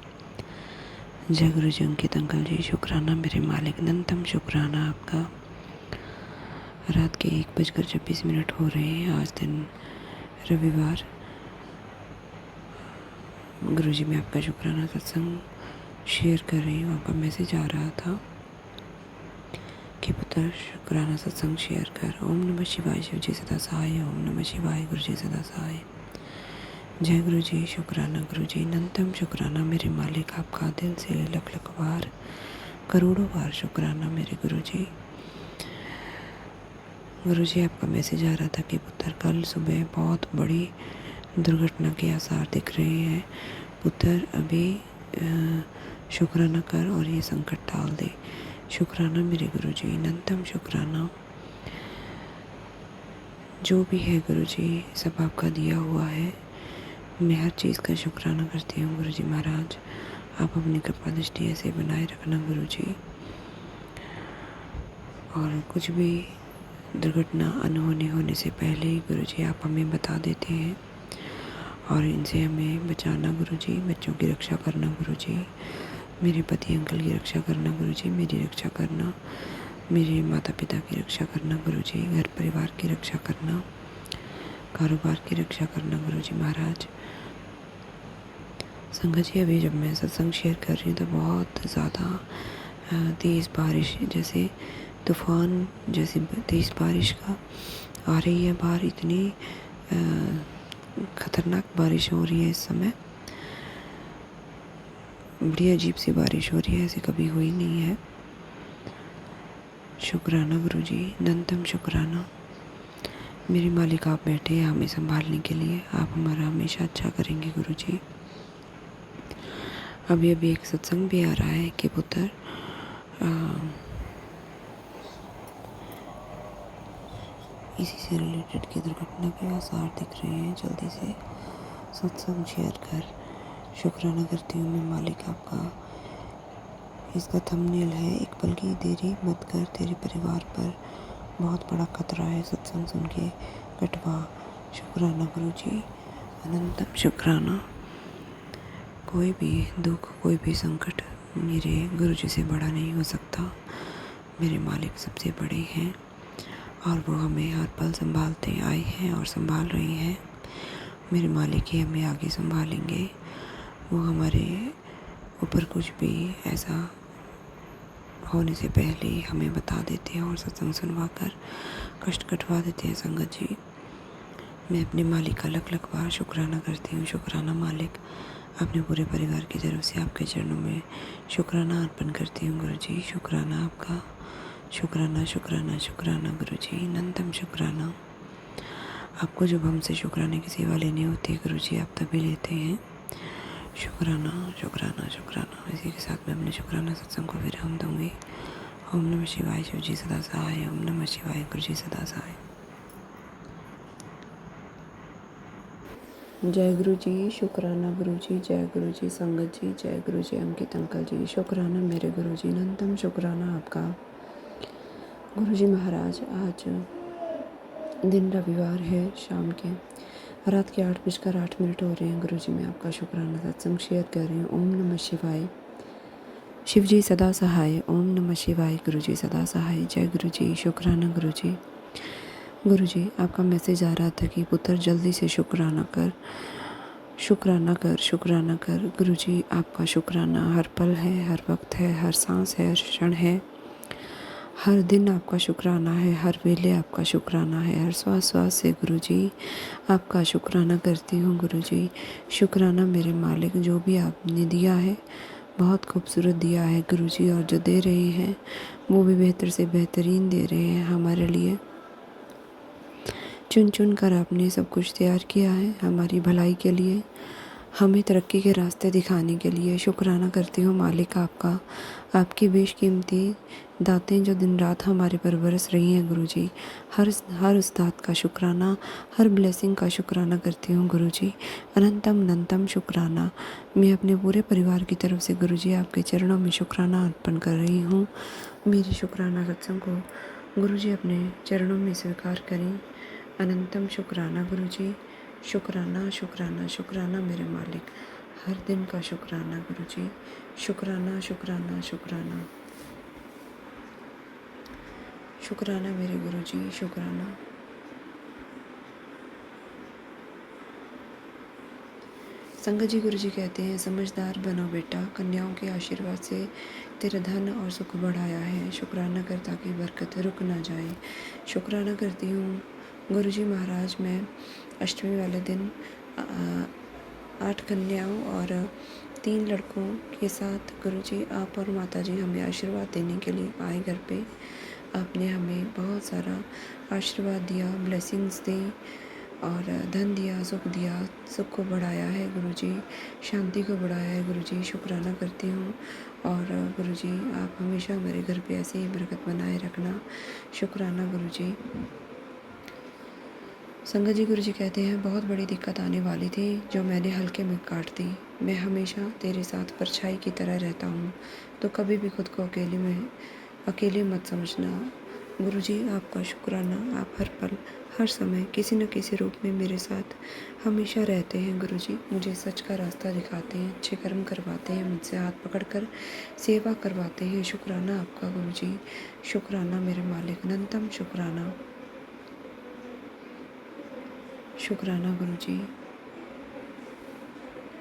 Speaker 2: जय गुरुजी अंकित अंकल जी। शुक्राना मेरे मालिक अनंतम शुक्राना आपका। रात के 1:26 हो रहे हैं। आज दिन रविवार। गुरुजी मैं आपका शुक्राना सत्संग शेयर कर रही हूँ। आपका मैसेज आ रहा था कि पुत्र शुक्राना सत्संग शेयर कर। ओम नमः शिवाय, शिव जी सदा सहाय। ओम नमः शिवाय, गुरु जी सदा सहाय। जय गुरु जी, शुक्राना गुरु जी, अनंतम शुक्राना मेरे मालिक, आपका दिल से लख लख बार, करोड़ों बार शुक्राना मेरे गुरु जी। गुरु जी आपका मैसेज आ रहा था कि पुत्र कल सुबह बहुत बड़ी दुर्घटना के आसार दिख रहे हैं। पुत्र अभी शुक्राना कर और ये संकट टाल दे। शुक्राना मेरे गुरु जी, अनंतम शुक्राना। जो भी है गुरु जी सब आपका दिया हुआ है। मैं हर चीज़ का शुक्राना करती हूँ गुरु जी महाराज। आप अपनी कृपा दृष्टि ऐसे बनाए रखना गुरु जी। और कुछ भी दुर्घटना अनहोनी होने से पहले ही गुरु जी आप हमें बता देते हैं और इनसे हमें बचाना गुरु जी। बच्चों की रक्षा करना गुरु जी, मेरे पति अंकल की रक्षा करना गुरु जी, मेरी रक्षा करना, मेरे माता पिता की रक्षा करना गुरु जी, घर परिवार की रक्षा करना, कारोबार की रक्षा करना गुरु जी महाराज। संगत जी अभी जब मैं सत्संग शेयर कर रही हूँ तो बहुत ज़्यादा तेज़ बारिश, जैसे तूफ़ान जैसी तेज़ बारिश का आ रही है बाहर। इतनी ख़तरनाक बारिश हो रही है इस समय। बड़ी अजीब सी बारिश हो रही है, ऐसे कभी हुई नहीं है। शुक्राना गुरु जी, अनंतम शुक्राना। मेरे मालिक आप बैठे हैं हमें संभालने के लिए। आप हमारा हमेशा अच्छा करेंगे गुरु जी। अभी अभी एक सत्संग भी आ रहा है कि पुत्र इसी से रिलेटेड की दुर्घटना के आसार दिख रहे हैं। जल्दी से सत्संग शेयर कर। शुक्राना करती हूँ मैं मालिक आपका। इसका थंबनेल है, एक पल की देरी मत कर, तेरे परिवार पर बहुत बड़ा खतरा है। सत्संग सुन के कटवा। शुक्राना गुरु जी, अनंतम शुक्राना। कोई भी दुख, कोई भी संकट मेरे गुरु जी से बड़ा नहीं हो सकता। मेरे मालिक सबसे बड़े हैं और वो हमें हर पल संभालते आए हैं और संभाल रहे हैं। मेरे मालिक ही हमें आगे संभालेंगे। वो हमारे ऊपर कुछ भी ऐसा होने से पहले ही हमें बता देते हैं और सत्संग सुनवा कर कष्ट कटवा देते हैं संगत जी। मैं अपने मालिक का लख लख बार शुक्राना करती हूँ। शुक्राना मालिक। अपने पूरे परिवार की तरफ से आपके चरणों में शुक्राना अर्पण करती हूँ गुरु जी। शुक्राना आपका। शुक्राना शुक्राना शुक्राना गुरु जी, अनंतम शुक्राना। आपको जब हमसे शुक्राने की सेवा लेनी होती है गुरु जी आप तभी लेते हैं। शुक्राना शुक्राना शुक्राना। इसी के साथ मैं अपने शुक्राना सत्संग को विराम दूंगी। ओम नमः शिवाय, शिव जी सदा सहाय। ओम नमः शिवाय, गुरु जी सदा सहाय। जय गुरु जी, शुक्राना गुरु जी, जय गुरु जी संगत जी, जय गुरु जी अंकित अंकल जी। शुक्राना मेरे गुरु जी, अनंतम शुक्राना आपका गुरु जी महाराज। आज दिन रविवार है, शाम के रात के 8:08 हो रहे हैं। गुरु जी मैं आपका शुक्राना सत्संग शेयर कर रही हूँ। ओम नमः शिवाय, शिव जी सदा सहाय। ओम नमः शिवाय, गुरु जी सदा सहाय। जय गुरु जी, शुक्राना गुरु जी। गुरु जी आपका मैसेज आ रहा था कि पुत्र जल्दी से शुक्राना कर, शुक्राना कर, शुक्राना कर। गुरु जी आपका शुक्राना हर पल है, हर वक्त है, हर सांस है, हर क्षण है, हर दिन आपका शुक्राना है, हर वेले आपका शुक्राना है, हर श्वास श्वास से गुरु जी आपका शुक्राना करती हूँ गुरु जी। शुक्राना मेरे मालिक, जो भी आपने दिया है बहुत खूबसूरत दिया है गुरु जी, और जो दे रहे हैं वो भी बेहतर से बेहतरीन दे रहे हैं हमारे लिए। चुन चुन कर आपने सब कुछ तैयार किया है हमारी भलाई के लिए, हमें तरक्की के रास्ते दिखाने के लिए। शुक्राना करती हूँ मालिक आपका। आपकी बेशकीमती दातें जो दिन रात हमारे पर बरस रही हैं गुरु जी, हर उस दात का शुक्राना, हर ब्लेसिंग का शुक्राना करती हूँ गुरु जी। अनंतम शुक्राना। मैं अपने पूरे परिवार की तरफ से गुरु जी आपके चरणों में शुक्राना अर्पण कर रही हूँ। मेरी शुक्राना सत्संग को गुरु जी अपने चरणों में स्वीकार करें। अनंतम शुक्राना गुरु जी। शुक्राना शुक्राना शुक्राना मेरे मालिक, हर दिन का शुक्राना गुरु जी। शुक्राना शुक्राना शुक्राना शुक्राना मेरे गुरुजी, शुक्राना। संगत जी गुरुजी कहते हैं, समझदार बनो बेटा, कन्याओं के आशीर्वाद से तेरा धन और सुख बढ़ाया है। शुक्राना कर ताकि बरकत रुक ना जाए। शुक्राना करती हूँ गुरुजी महाराज, मैं अष्टमी वाले दिन 8 कन्याओं और 3 लड़कों के साथ गुरुजी आप और माता जी हमें आशीर्वाद देने के लिए आए घर पे। आपने हमें बहुत सारा आशीर्वाद दिया, ब्लेसिंग्स दी और धन दिया, सुख को बढ़ाया है गुरुजी, शांति को बढ़ाया है गुरुजी। शुक्राना करती हूँ और गुरुजी आप हमेशा मेरे घर पे ऐसे ही बरकत बनाए रखना। शुक्राना गुरुजी। संगत जी गुरुजी कहते हैं, बहुत बड़ी दिक्कत आने वाली थी जो मैंने हल्के में काट दी। मैं हमेशा तेरे साथ परछाई की तरह रहता हूँ, तो कभी भी खुद को अकेले मत समझना। गुरुजी आपका शुक्राना, आप हर पल हर समय किसी न किसी रूप में मेरे साथ हमेशा रहते हैं गुरुजी। मुझे सच का रास्ता दिखाते हैं, अच्छे कर्म करवाते हैं, मुझसे हाथ पकड़कर सेवा करवाते हैं। शुक्राना आपका गुरुजी, शुक्राना मेरे मालिक, अनंतम शुक्राना। शुक्राना गुरुजी,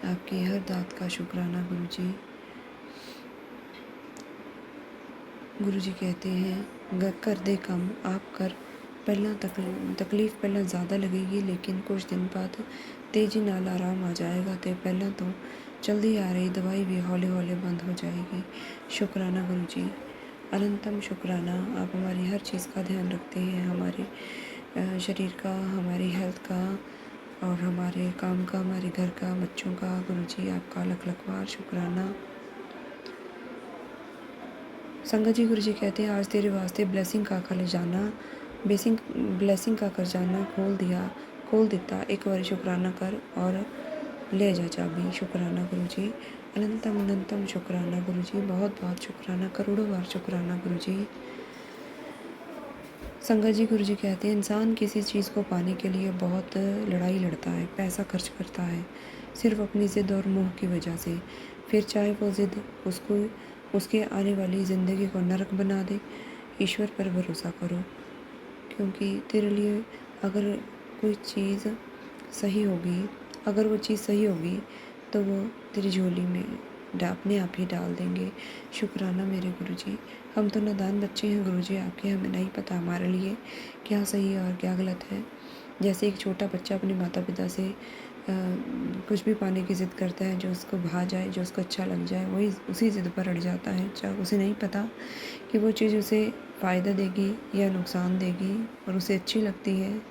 Speaker 2: आपकी हर दात का शुक्राना गुरुजी। गुरुजी कहते हैं, कर दे कम आप कर, पहला तकलीफ पहला ज़्यादा लगेगी, लेकिन कुछ दिन बाद तेजी नाल आराम आ जाएगा। तो पहला तो जल्दी आ रही दवाई भी हौले हौले बंद हो जाएगी। शुक्राना गुरुजी, अनंतम शुक्राना। आप हमारी हर चीज़ का ध्यान रखते हैं, हमारे शरीर का, हमारी हेल्थ का और हमारे काम का, हमारे घर का, बच्चों का। गुरुजी आपका लख लख बार शुक्राना। संगत जी गुरुजी कहते हैं, आज तेरे वास्ते ब्लेसिंग का खजाना ब्लेसिंग का खजाना खोल दिता। एक बार शुक्राना कर और ले जा चाबी। शुक्राना गुरुजी, अनंतम शुक्राना गुरुजी, बहुत बहुत शुक्राना, करोड़ों बार शुक्राना गुरुजी। संगत जी गुरुजी कहते हैं, इंसान किसी चीज़ को पाने के लिए बहुत लड़ाई लड़ता है, पैसा खर्च करता है, सिर्फ अपनी ज़िद और मोह की वजह से। फिर चाहे वो ज़िद उसके आने वाली ज़िंदगी को नरक बना दे। ईश्वर पर भरोसा करो, क्योंकि तेरे लिए अगर कोई चीज़ सही होगी, अगर वो चीज़ सही होगी तो वो तेरी झोली में अपने आप ही डाल देंगे। शुक्राना मेरे गुरुजी। हम तो नादान बच्चे हैं गुरुजी आपके, हमें नहीं पता हमारे लिए क्या सही है और क्या गलत है। जैसे एक छोटा बच्चा अपने माता पिता से कुछ भी पाने की ज़िद करता है, जो उसको भा जाए, जो उसको अच्छा लग जाए, वही उसी ज़िद पर अड़ जाता है। चाहे उसे नहीं पता कि वो चीज़ उसे फ़ायदा देगी या नुकसान देगी, और उसे अच्छी लगती है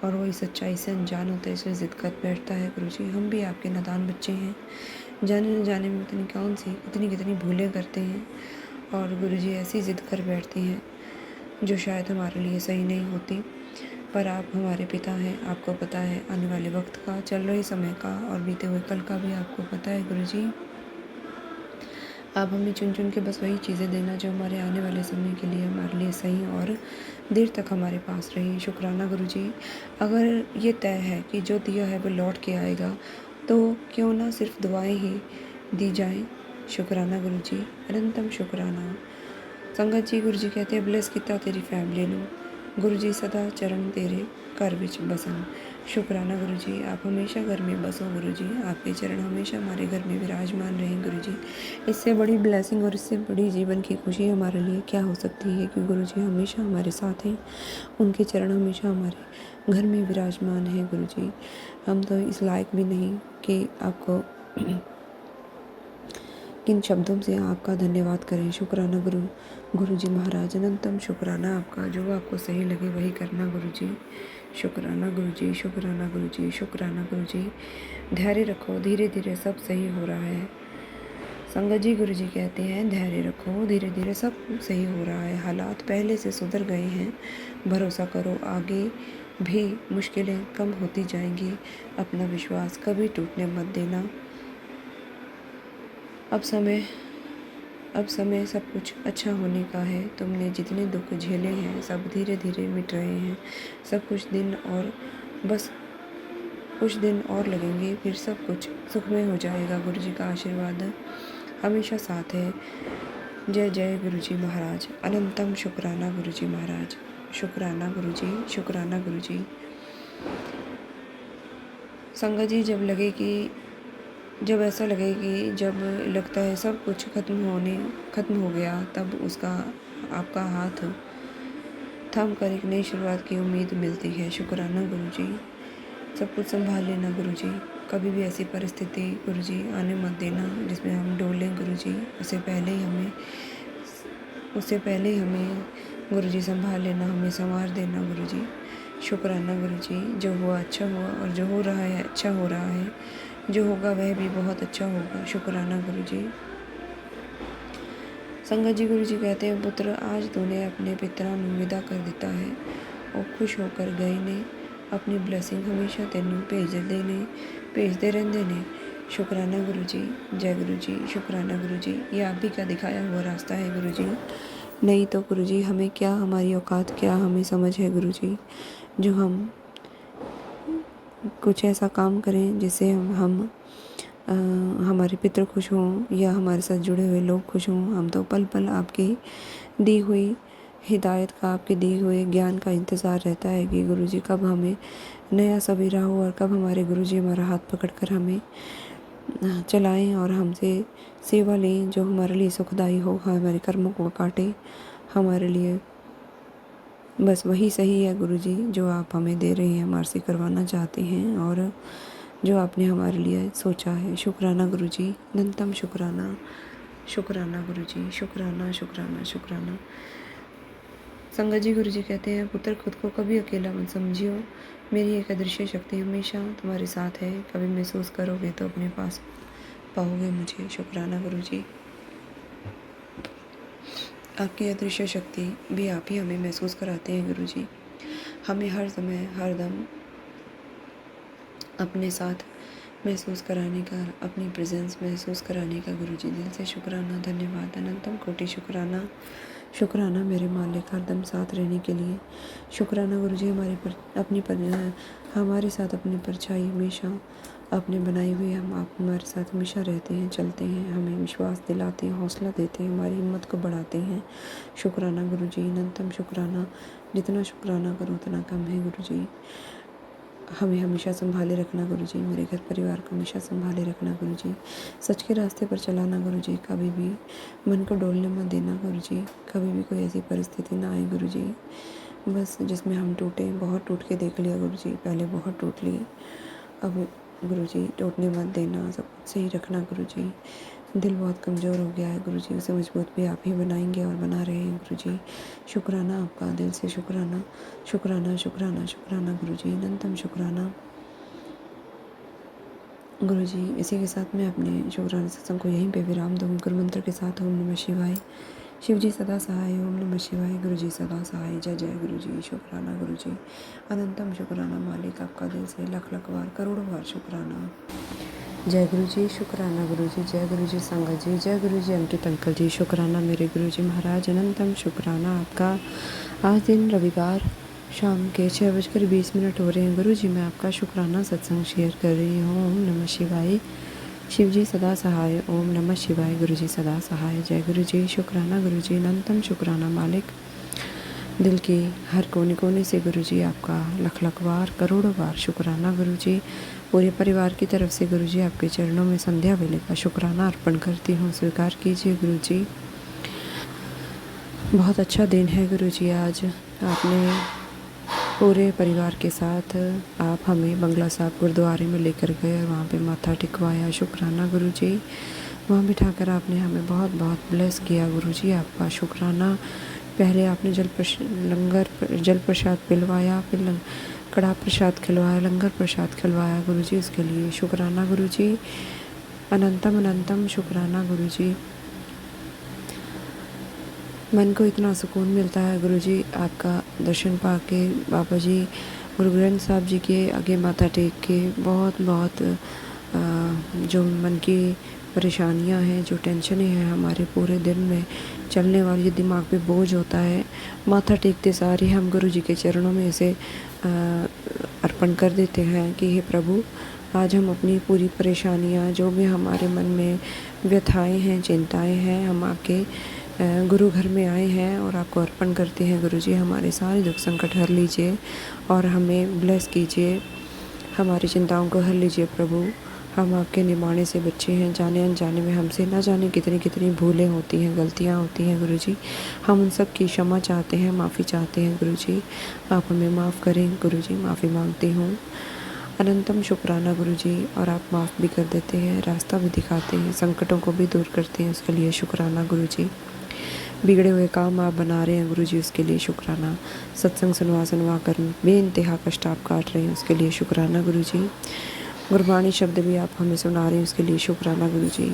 Speaker 2: और वो इस सच्चाई से अनजान होता है, इसलिए ज़िद कर बैठता है। गुरुजी हम भी आपके नादान बच्चे हैं, जाने न जाने में कितनी भूलें करते हैं, और गुरुजी ऐसी ज़िद कर बैठती हैं जो शायद हमारे लिए सही नहीं होती। पर आप हमारे पिता हैं, आपको पता है आने वाले वक्त का, चल रहे समय का और बीते हुए कल का भी आपको पता है गुरुजी। आप हमें चुन चुन के बस वही चीज़ें देना जो हमारे आने वाले समय के लिए हमारे लिए सही और देर तक हमारे पास रही। शुक्राना गुरुजी। अगर ये तय है कि जो दिया है वो लौट के आएगा, तो क्यों ना सिर्फ दुआएं ही दी जाएं। शुक्राना गुरुजी, अनंतम शुक्राना। संगत जी गुरुजी कहते हैं, ब्लेस किता तेरी फैमिली नूं, गुरुजी सदा चरण तेरे घर विच बसन। शुक्राना गुरुजी, आप हमेशा घर में बसो गुरुजी, आपके चरण हमेशा हमारे घर में विराजमान रहें गुरुजी। इससे बड़ी ब्लेसिंग और इससे बड़ी जीवन की खुशी हमारे लिए क्या हो सकती है कि गुरुजी हमेशा हमारे साथ हैं, उनके चरण हमेशा हमारे घर में विराजमान हैं गुरुजी। हम तो इस लायक भी नहीं कि आपको किन शब्दों से आपका धन्यवाद करें। शुक्राना गुरुजी महाराज, अनंतम शुक्राना आपका। जो आपको सही लगे वही करना गुरुजी। शुक्राना गुरुजी, शुक्राना गुरुजी, शुक्राना गुरुजी। धैर्य रखो, धीरे धीरे सब सही हो रहा है। संगत जी गुरुजी कहते हैं, धैर्य रखो, धीरे धीरे सब सही हो रहा है, हालात पहले से सुधर गए हैं, भरोसा करो, आगे भी मुश्किलें कम होती जाएंगी। अपना विश्वास कभी टूटने मत देना। अब समय सब कुछ अच्छा होने का है। तुमने जितने दुख झेले हैं सब धीरे धीरे मिट रहे हैं। बस कुछ दिन और लगेंगे, फिर सब कुछ सुखमय हो जाएगा। गुरुजी का आशीर्वाद हमेशा साथ है। जय जय गुरुजी महाराज। अनंतम शुक्राना गुरुजी महाराज। शुक्राना गुरुजी, शुक्राना गुरुजी। संगत जी, जब ऐसा लगे कि जब लगता है सब कुछ खत्म हो गया, तब उसका आपका हाथ थम कर एक नई शुरुआत की उम्मीद मिलती है। शुक्राना गुरुजी। सब कुछ संभाल लेना गुरुजी। कभी भी ऐसी परिस्थिति गुरुजी आने मत देना जिसमें हम डोलें गुरुजी। उससे पहले ही हमें गुरुजी संभाल लेना, हमें संवार देना गुरुजी। शुक्राना गुरुजी। जो हुआ अच्छा हुआ, और जो हो रहा है अच्छा हो रहा है, जो होगा वह भी बहुत अच्छा होगा। शुक्राना गुरुजी। संगत जी, गुरुजी कहते हैं, पुत्र आज तूने अपने पितरां नूं विदा कर दिता है। और खुश होकर गए ने, अपनी ब्लैसिंग हमेशा तेनों भेजते रहंदे ने। शुक्राना गुरुजी। जय गुरुजी। शुक्राना गुरुजी। ये आप ही का दिखाया हुआ रास्ता है गुरुजी। नहीं तो गुरुजी हमें क्या, हमारी औकात क्या, हमें समझ है गुरुजी जो हम कुछ ऐसा काम करें जिससे हमारे पितृ खुश हों या हमारे साथ जुड़े हुए लोग खुश हों। हम तो पल पल आपकी दी हुई हिदायत का, आपके दिए हुए ज्ञान का इंतज़ार रहता है कि गुरुजी कब हमें नया सवेरा हो और कब हमारे गुरुजी हमारा हाथ पकड़कर हमें चलाएं और हमसे सेवा लें जो हमारे लिए सुखदायी हो, हमारे कर्मों को काटे हमारे लिए। बस वही सही है गुरुजी जो आप हमें दे रहे हैं, हमारे से करवाना चाहते हैं और जो आपने हमारे लिए सोचा है। शुक्राना गुरुजी। अनंतम शुक्राना। शुक्राना गुरुजी। शुक्राना शुक्राना शुक्राना। संगत जी, गुरुजी कहते हैं, पुत्र खुद को कभी अकेला मत समझियो। मेरी एक अदृश्य शक्ति हमेशा तुम्हारे साथ है। कभी महसूस करोगे तो अपने पास पाओगे मुझे। शुक्राना गुरुजी। आपकी अदृश्य शक्ति भी आप ही हमें महसूस कराते हैं गुरुजी। हमें हर समय हर दम अपने साथ महसूस कराने का, अपनी प्रेजेंस महसूस कराने का गुरुजी दिल से शुक्राना, धन्यवाद, अनंतम कोटि शुक्राना। शुक्राना मेरे मालिक, हरदम साथ रहने के लिए। शुक्राना गुरुजी हमारे साथ अपनी परछाई हमेशा आपने बनाई हुई, हम आप हमारे साथ हमेशा रहते हैं, चलते हैं, हमें विश्वास दिलाते हैं, हौसला देते हैं, हमारी हिम्मत को बढ़ाते हैं। शुक्राना गुरुजी। अनंतम शुक्राना। जितना शुक्राना करो उतना कम है गुरुजी। हमें हमेशा संभाले रखना गुरुजी। मेरे घर परिवार को हमेशा संभाले रखना गुरुजी। सच के रास्ते पर चलाना गुरुजी। कभी भी मन को डोलने मत देना गुरुजी। कभी भी कोई ऐसी परिस्थिति ना आए गुरुजी बस जिसमें हम टूटे। बहुत टूट के देख लिया गुरुजी, पहले बहुत टूट लिए, अब गुरुजी टूटने मत देना, सब कुछ सही रखना गुरुजी। दिल बहुत कमज़ोर हो गया है गुरुजी, उसे मजबूत भी आप ही बनाएंगे और बना रहे हैं गुरुजी। शुक्राना आपका, दिल से शुक्राना। शुक्राना शुक्राना शुक्राना गुरुजी। अनंतम शुक्राना गुरुजी। इसी के साथ मैं अपने शुक्राना सत्संग को यहीं पे विराम दूँगी गुरु मंत्र के साथ। ओम नमः शिवाय। शिव जी सदा सहाय। ओम नमः शिवाय। गुरुजी सदा सहाय। जय जय गुरुजी। शुक्राना गुरुजी। अनंतम शुक्राना मालिक, आपका दिल से लख लख बार, करोड़ों बार शुक्राना। जय गुरुजी। शुक्राना गुरुजी। जय गुरुजी संगत जी। जय गुरुजी अंकित अंकल जी। शुक्राना मेरे गुरुजी महाराज। अनंतम शुक्राना आपका। आज दिन रविवार शाम के 6:20 हो रहे हैं गुरुजी, मैं आपका शुक्राना सत्संग शेयर कर रही हूँ। ओम नमः शिवाय। शिव जी सदा सहाय। ओम नमः शिवाय। गुरुजी सदा सहाय। जय गुरुजी। शुक्राना गुरुजी। अनंतम शुक्राना मालिक, दिल के हर कोने कोने से गुरुजी आपका लख लख बार, करोड़ों बार शुक्राना गुरुजी। पूरे परिवार की तरफ से गुरुजी आपके चरणों में संध्या वेले का शुक्राना अर्पण करती हूँ, स्वीकार कीजिए गुरुजी। बहुत अच्छा दिन है गुरुजी। आज आपने पूरे परिवार के साथ आप हमें बंगला साहब गुरुद्वारे में लेकर गए और वहाँ पे माथा टिकवाया। शुक्राना गुरुजी। वहाँ बिठाकर आपने हमें बहुत बहुत ब्लेस किया गुरुजी, आपका शुक्राना। पहले आपने जल प्रसाद पिलवाया, फिर कड़ा प्रसाद खिलवाया, लंगर प्रसाद खिलवाया गुरुजी, उसके लिए शुक्राना गुरुजी। अनंतम अनंतम शुक्राना गुरुजी। मन को इतना सुकून मिलता है गुरुजी आपका दर्शन पाके, बाबा जी गुरु ग्रंथ साहब जी के आगे माथा टेक के। बहुत बहुत जो मन की परेशानियां हैं, जो टेंशनें हैं हमारे पूरे दिन में चलने वाली, जो दिमाग पे बोझ होता है, माथा टेकते सारे हम गुरु जी के चरणों में इसे अर्पण कर देते हैं कि हे प्रभु, आज हम अपनी पूरी परेशानियां, जो भी हमारे मन में व्यथाएं हैं, चिंताएं हैं, हम आपके गुरु घर में आए हैं और आपको अर्पण करते हैं। गुरु जी हमारे सारे दुख संकट हर लीजिए और हमें ब्लेस कीजिए, हमारी चिंताओं को हर लीजिए प्रभु। हम आपके निमाणे से बच्चे हैं, जाने अनजाने में हमसे ना जाने कितनी कितनी भूलें होती हैं, गलतियाँ होती हैं गुरु जी। हम उन सब की क्षमा चाहते हैं, माफ़ी चाहते हैं गुरु जी। आप हमें माफ़ करें गुरु जी, माफ़ी मांगती हूँ। अनंतम शुक्राना गुरु जी। और आप माफ़ भी कर देते हैं, रास्ता भी दिखाते हैं, संकटों को भी दूर करते हैं, उसके लिए शुक्राना गुरु जी। बिगड़े हुए काम आप बना रहे हैं गुरु जी, उसके लिए शुक्राना। सत्संग सुनवा सुनवा कर बेइंतहा कष्ट आप काट रहे हैं, उसके लिए शुक्राना गुरु जी। गुरबाणी शब्द भी आप हमें सुना रहे हैं, उसके लिए शुक्राना गुरु जी।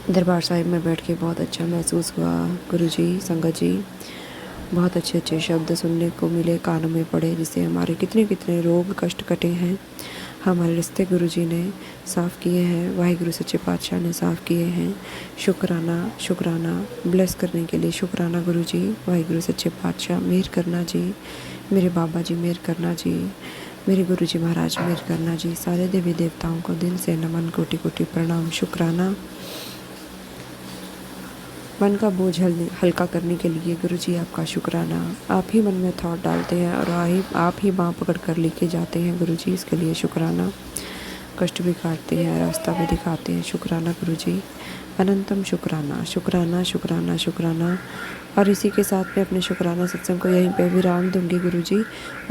Speaker 2: दरबार साहिब में बैठ के बहुत अच्छा महसूस हुआ गुरु जी, संगत जी। बहुत अच्छे अच्छे शब्द सुनने को मिले, कानों में पड़े, जिससे हमारे कितने कितने रोग कष्ट कटे हैं। हमारे रिश्ते गुरु जी ने साफ़ किए हैं, वाहिगुरु सच्चे पातशाह ने साफ़ किए हैं। शुक्राना शुक्राना। ब्लेस करने के लिए शुक्राना गुरु जी। वाहिगुरु सच्चे पातशाह मेहर करना जी, मेरे बाबा जी मेहर करना जी, मेरे गुरु जी महाराज मेहर करना जी। सारे देवी देवताओं को दिल से नमन, कोटि कोटि प्रणाम, शुक्राना। मन का बोझ हल्का करने के लिए गुरु जी आपका शुक्राना। आप ही मन में थॉट डालते हैं और आप ही बाँह पकड़ कर लेके जाते हैं गुरु जी, इसके लिए शुक्राना। कष्ट भी काटते हैं, रास्ता भी दिखाते हैं, शुक्राना गुरु जी। अनंतम शुक्राना शुक्राना शुक्राना शुक्राना। और इसी के साथ में अपने शुक्राना सत्संग को यहीं पे विराम दूंगी गुरु जी।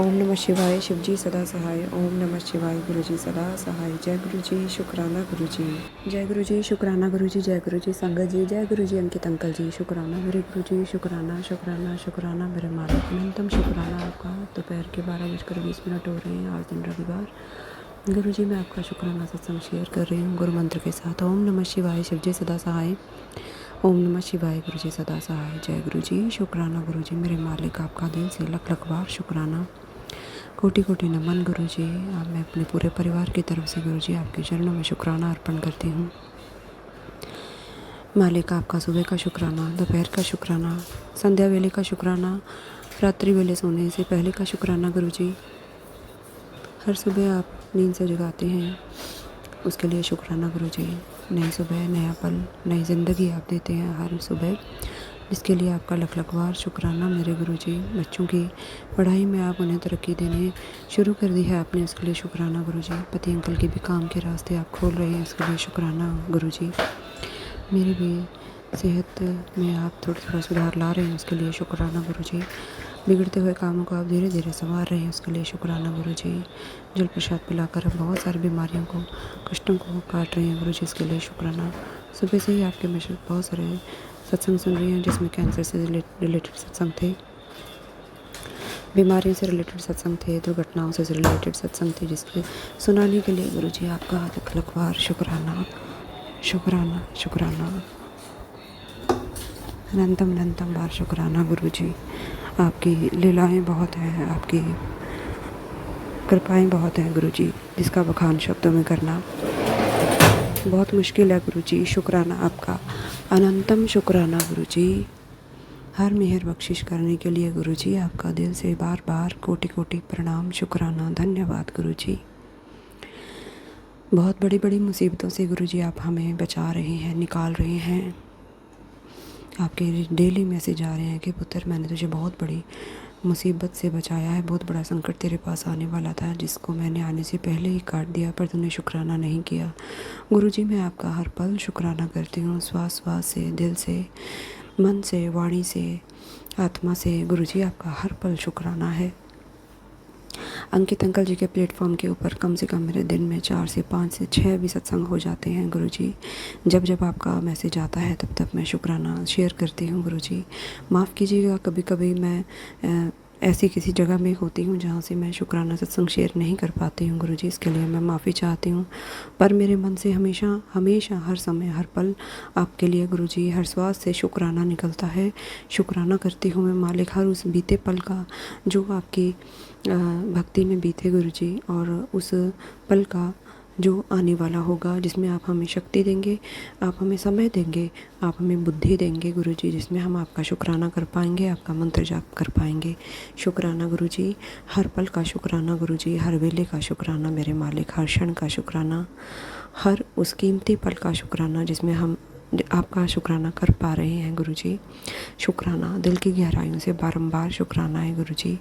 Speaker 2: ओम नमः शिवाय, शिव जी सदा सहाय। ओम नमः शिवाय, गुरु जी सदा सहाय। जय गुरु जी, शुक्राना गुरु जी। जय गुरु जी, शुक्राना गुरु जी। जय गुरु जी संगत जी। जय गुरु जी अंकित अंकल जी, शुक्राना मेरे गुरु जी। शुक्राना शुक्राना शुक्राना मेरे मालिक। अनंतम शुक्राना आपका। दोपहर के 12:20 हो रहे हैं, आज दिन रविवार। गुरु जी मैं आपका शुक्राना सत्संग शेयर कर रही हूँ गुरु मंत्र के साथ। ओम नमः शिवाय, शिव जी सदा सहाय। ओम नमः शिवाय, गुरु जी सदा सहाय। जय गुरु जी, शुक्राना गुरु जी मेरे मालिक। आपका दिल से लख लख बार शुक्राना, कोटि कोटि नमन गुरु जी। अब मैं अपने पूरे परिवार की तरफ से गुरु जी आपके चरणों में शुक्राना अर्पण करती हूँ। मालिक आपका सुबह का शुक्राना, दोपहर का शुक्राना, संध्या वेले का शुक्राना, रात्रि वेले सोने से पहले का शुक्राना गुरु जी। हर सुबह आप नींद से जगाते हैं, उसके लिए शुक्राना गुरु जी। नई सुबह, नया पल, नई ज़िंदगी आप देते हैं हर सुबह, जिसके लिए आपका लख लख बार शुक्राना मेरे गुरु जी। बच्चों की पढ़ाई में आप उन्हें तरक्की देने शुरू कर दी है आपने, उसके लिए शुक्राना गुरु जी। पति अंकल के भी काम के रास्ते आप खोल रहे हैं, उसके लिए शुक्राना गुरु जी। मेरी भी सेहत में आप थोड़ा थोड़ा सुधार ला रहे हैं, उसके लिए शुक्राना गुरु जी। बिगड़ते हुए कामों को आप धीरे धीरे संवार रहे हैं, उसके लिए शुक्राना गुरु जी। जल प्रसाद पिलाकर हम बहुत सारी बीमारियों को, कष्टों को काट रहे हैं गुरु जी, इसके लिए शुक्राना। सुबह से ही आपके मैसेज बहुत सारे सत्संग सुन रही हैं, जिसमें कैंसर से रिलेटेड सत्संग थे, बीमारियों से रिलेटेड सत्संग थे, दुर्घटनाओं से रिलेटेड सत्संग थे, जिसके सुनाने के लिए गुरु जी आपका लख लख बार शुक्राना शुक्राना शुक्राना। अनंतम अनंतम बार शुक्राना गुरु जी। आपकी लीलाएं बहुत हैं, आपकी कृपाएं बहुत हैं गुरु जी, जिसका बखान शब्दों में करना बहुत मुश्किल है गुरु जी। शुक्राना आपका, अनंतम शुक्राना गुरु जी। हर मेहर बख्शिश करने के लिए गुरु जी आपका दिल से बार बार कोटि कोटि प्रणाम, शुक्राना, धन्यवाद गुरु जी। बहुत बड़ी बड़ी मुसीबतों से गुरु जी आप हमें बचा रहे हैं, निकाल रहे हैं। आपके डेली मैसेज आ रहे हैं कि पुत्र मैंने तुझे बहुत बड़ी मुसीबत से बचाया है, बहुत बड़ा संकट तेरे पास आने वाला था, जिसको मैंने आने से पहले ही काट दिया, पर तूने शुक्राना नहीं किया। गुरु जी मैं आपका हर पल शुक्राना करती हूँ, श्वास श्वास से, दिल से, मन से, वाणी से, आत्मा से। गुरु जी आपका हर पल शुक्राना है। अंकित अंकल जी के प्लेटफॉर्म के ऊपर कम से कम मेरे दिन में 4 से 5 से 6 भी सत्संग हो जाते हैं गुरु जी। जब जब आपका मैसेज आता है तब तब मैं शुक्राना शेयर करती हूँ गुरु जी। माफ़ कीजिएगा, कभी कभी मैं ऐसी किसी जगह में होती हूँ जहाँ से मैं शुक्राना सत्संग शेयर नहीं कर पाती हूँ गुरु जी, इसके लिए मैं माफ़ी चाहती हूँ। पर मेरे मन से हमेशा हमेशा हर समय हर पल आपके लिए गुरु जी, हर श्वास से शुक्राना निकलता है। शुक्राना करती हूँ मैं मालिक, हर उस बीते पल का जो आपकी भक्ति में बीते गुरु जी, और उस पल का जो आने वाला होगा, जिसमें आप हमें शक्ति देंगे, आप हमें समय देंगे, आप हमें बुद्धि देंगे गुरु जी, जिसमें हम आपका शुक्राना कर पाएंगे, आपका मंत्र जाप कर पाएंगे। शुक्राना गुरु जी, हर पल का शुक्राना गुरु जी, हर वेले का शुक्राना मेरे मालिक, हर क्षण का शुक्राना, हर उस कीमती पल का शुक्राना जिसमें हम आपका शुक्राना कर पा रहे हैं गुरुजी। शुक्राना दिल की गहराइयों से बारंबार शुक्राना है गुरुजी।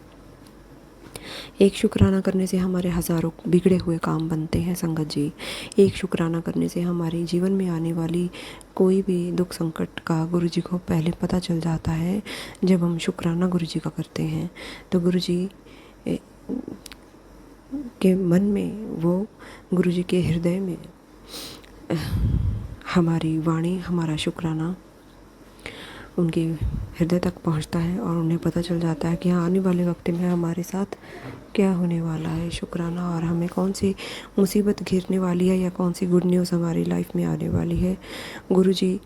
Speaker 2: एक शुक्राना करने से हमारे हज़ारों बिगड़े हुए काम बनते हैं संगत जी। एक शुक्राना करने से हमारे जीवन में आने वाली कोई भी दुख संकट का गुरुजी को पहले पता चल जाता है। जब हम शुक्राना गुरुजी का करते हैं तो गुरुजी के मन में, वो गुरुजी के हृदय में हमारी वाणी, हमारा शुक्राना उनके हृदय तक पहुंचता है और उन्हें पता चल जाता है कि हाँ, आने वाले वक्त में हमारे साथ क्या होने वाला है। शुक्राना, और हमें कौन सी मुसीबत घिरने वाली है या कौन सी गुड न्यूज़ हमारी लाइफ में आने वाली है। गुरुजी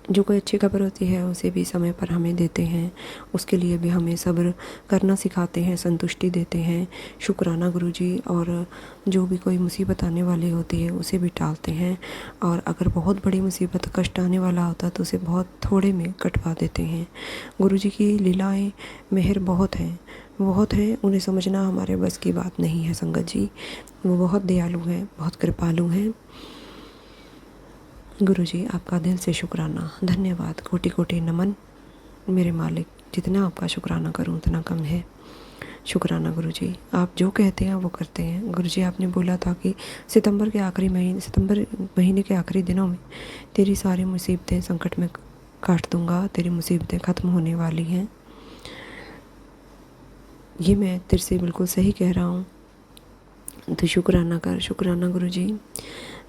Speaker 2: जो कोई अच्छी खबर होती है उसे भी समय पर हमें देते हैं, उसके लिए भी हमें सब्र करना सिखाते हैं, संतुष्टि देते हैं। शुक्राना गुरुजी। और जो भी कोई मुसीबत आने वाली होती है उसे भी टालते हैं, और अगर बहुत बड़ी मुसीबत कष्ट आने वाला होता है तो उसे बहुत थोड़े में कटवा देते हैं। गुरुजी की लीलाएं, मेहर बहुत है, उन्हें समझना हमारे बस की बात नहीं है संगत जी। वो बहुत दयालु हैं, बहुत कृपालु हैं। गुरुजी आपका दिल से शुक्राना, धन्यवाद, कोटि कोटि नमन मेरे मालिक। जितना आपका शुक्राना करूं उतना कम है। शुक्राना गुरुजी, आप जो कहते हैं वो करते हैं। गुरुजी आपने बोला था कि सितंबर महीने के आखिरी दिनों में तेरी सारी मुसीबतें संकट में काट दूंगा, तेरी मुसीबतें ख़त्म होने वाली हैं। ये मैं तेरे से बिल्कुल सही कह रहा हूँ, तो शुक्राना कर। शुक्राना गुरुजी।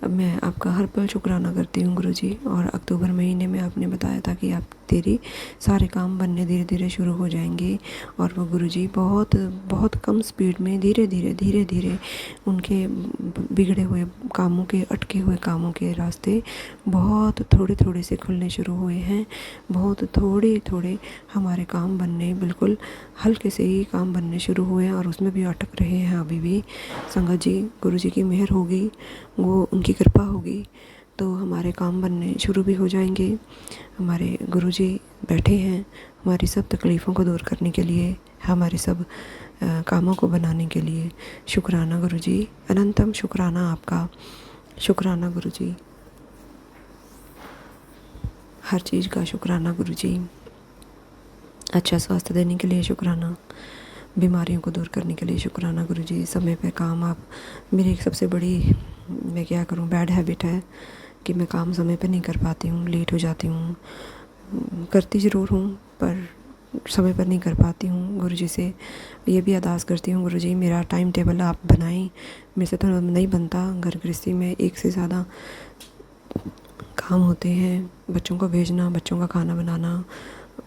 Speaker 2: अब मैं आपका हर पल शुक्राना करती हूँ गुरुजी। और अक्टूबर महीने में आपने बताया था कि आप तेरी सारे काम बनने धीरे धीरे शुरू हो जाएंगे, और वो गुरुजी बहुत कम स्पीड में धीरे धीरे उनके बिगड़े हुए कामों के, अटके हुए कामों के रास्ते बहुत थोड़े से खुलने शुरू हुए हैं। बहुत थोड़े हमारे काम बनने, बिल्कुल हल्के से ही काम बनने शुरू हुए हैं, और उसमें भी अटक रहे हैं अभी भी संगत जी। गुरुजी की मेहर होगी, वो उनकी कृपा होगी तो हमारे काम बनने शुरू भी हो जाएंगे। हमारे गुरुजी बैठे हैं हमारी सब तकलीफ़ों को दूर करने के लिए, हमारे सब कामों को बनाने के लिए। शुक्राना गुरुजी, अनंतम शुक्राना आपका। शुक्राना गुरुजी, हर चीज़ का शुक्राना गुरुजी। अच्छा स्वास्थ्य देने के लिए शुक्राना, बीमारियों को दूर करने के लिए शुक्राना गुरुजी। समय पे काम आप, मेरी एक सबसे बड़ी, मैं क्या करूं, बैड हैबिट है कि मैं काम समय पे नहीं कर पाती हूँ, लेट हो जाती हूँ। करती ज़रूर हूँ पर समय पर नहीं कर पाती हूँ। गुरुजी से ये भी अरदास करती हूँ, गुरुजी मेरा टाइम टेबल आप बनाएं, मेरे से तो नहीं बनता। घर गृहस्थी में एक से ज़्यादा काम होते हैं, बच्चों को भेजना, बच्चों का खाना बनाना,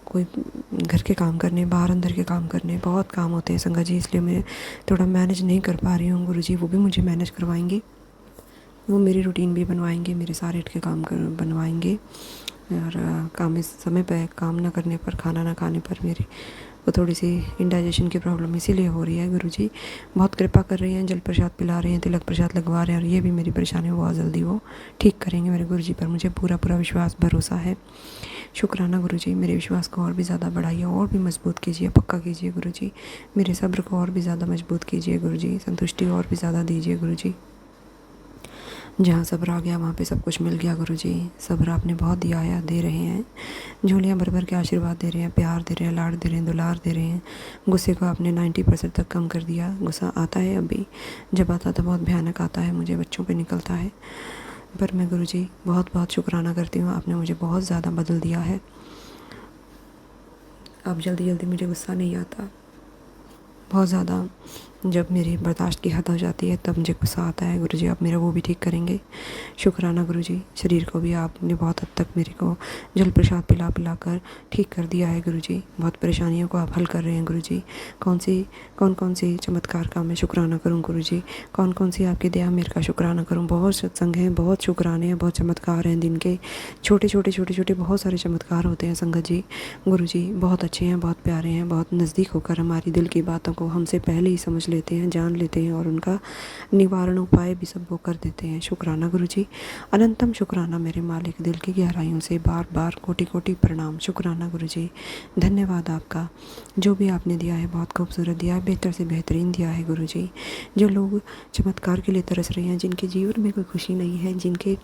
Speaker 2: कोई घर के काम करने, बाहर अंदर के काम करने, बहुत काम होते हैं संगत जी। इसलिए मैं थोड़ा मैनेज नहीं कर पा रही हूँ गुरुजी। वो भी मुझे मैनेज करवाएंगे, वो मेरी रूटीन भी बनवाएंगे, मेरे सारे के काम बनवाएंगे। और काम इस समय पर काम ना करने पर, खाना ना खाने पर मेरी वो थोड़ी सी इंडाइजेशन की प्रॉब्लम इसीलिए हो रही है। गुरुजी बहुत कृपा कर रहे हैं, जल प्रसाद पिला रहे हैं, तिलक प्रसाद लगवा रहे हैं, और ये भी मेरी परेशानी बहुत जल्दी वो ठीक करेंगे मेरे गुरुजी पर। मुझे पूरा विश्वास भरोसा है। शुक्राना गुरुजी, मेरे विश्वास को और भी ज़्यादा बढ़ाइए, और भी मजबूत कीजिए, पक्का कीजिए गुरुजी। मेरे सब्र को और भी ज़्यादा मजबूत कीजिए गुरुजी, संतुष्टि और भी ज़्यादा दीजिए गुरुजी। जहाँ सब्र आ गया वहाँ पे सब कुछ मिल गया गुरुजी। सब्र आपने बहुत दिया है, दे रहे हैं, झोलियाँ भर भर के आशीर्वाद दे रहे हैं, प्यार दे रहे हैं, लाड दे रहे हैं, दुलार दे रहे हैं। गुस्से को आपने 90% तक कम कर दिया। गुस्सा आता है अभी, जब आता तो बहुत भयानक आता है, मुझे बच्चों पे निकलता है। पर मैं गुरुजी बहुत शुक्राना करती हूँ, आपने मुझे बहुत ज़्यादा बदल दिया है। अब जल्दी मुझे गुस्सा नहीं आता, बहुत ज़्यादा जब मेरी बर्दाश्त की हद हो जाती है तब मुझे गुस्सा आता है। गुरुजी आप मेरा वो भी ठीक करेंगे। शुक्राना गुरुजी, शरीर को भी आपने बहुत हद तक मेरे को जल प्रसाद पिला कर ठीक कर दिया है गुरुजी। बहुत परेशानियों को आप हल कर रहे हैं गुरुजी। कौन सी चमत्कार का मैं शुक्राना करूं गुरुजी, कौन सी आपकी दया मेरे का शुक्राना करूं। बहुत सत्संग हैं, बहुत शुक्राने हैं, बहुत चमत्कार हैं दिन के, छोटे बहुत सारे चमत्कार होते हैं संगत जी। गुरुजी बहुत अच्छे हैं, बहुत प्यारे हैं, बहुत नज़दीक होकर हमारी दिल की बातों को हमसे पहले ही समझ लेते हैं, जान लेते हैं, और उनका निवारण उपाय भी सब वो कर देते हैं। शुक्राना गुरुजी, अनंतम शुक्राना मेरे मालिक, दिल की गहराइयों से बार कोटि प्रणाम। शुक्राना गुरुजी, धन्यवाद आपका। जो भी आपने दिया है बहुत खूबसूरत दिया है, बेहतर से बेहतरीन दिया है गुरुजी। जो लोग चमत्कार के लिए तरस रहे हैं, जिनके जीवन में कोई खुशी नहीं है, जिनके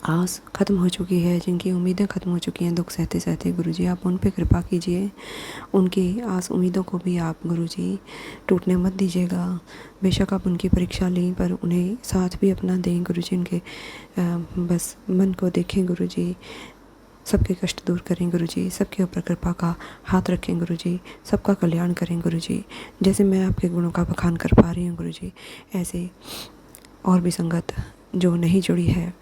Speaker 2: आस ख़त्म हो चुकी है, जिनकी उम्मीदें ख़त्म हो चुकी हैं दुख सहते सहते, गुरुजी आप उन पे कृपा कीजिए। उनकी आस उम्मीदों को भी आप गुरुजी टूटने मत दीजिएगा। बेशक आप उनकी परीक्षा लें, पर उन्हें साथ भी अपना दें गुरुजी। उनके बस मन को देखें गुरुजी, सबके कष्ट दूर करें गुरुजी, सबके ऊपर कृपा का हाथ रखें गुरुजी, सबका कल्याण करें गुरुजी। जैसे मैं आपके गुणों का बखान कर पा रही हूँ गुरुजी, ऐसे और भी संगत जो नहीं जुड़ी है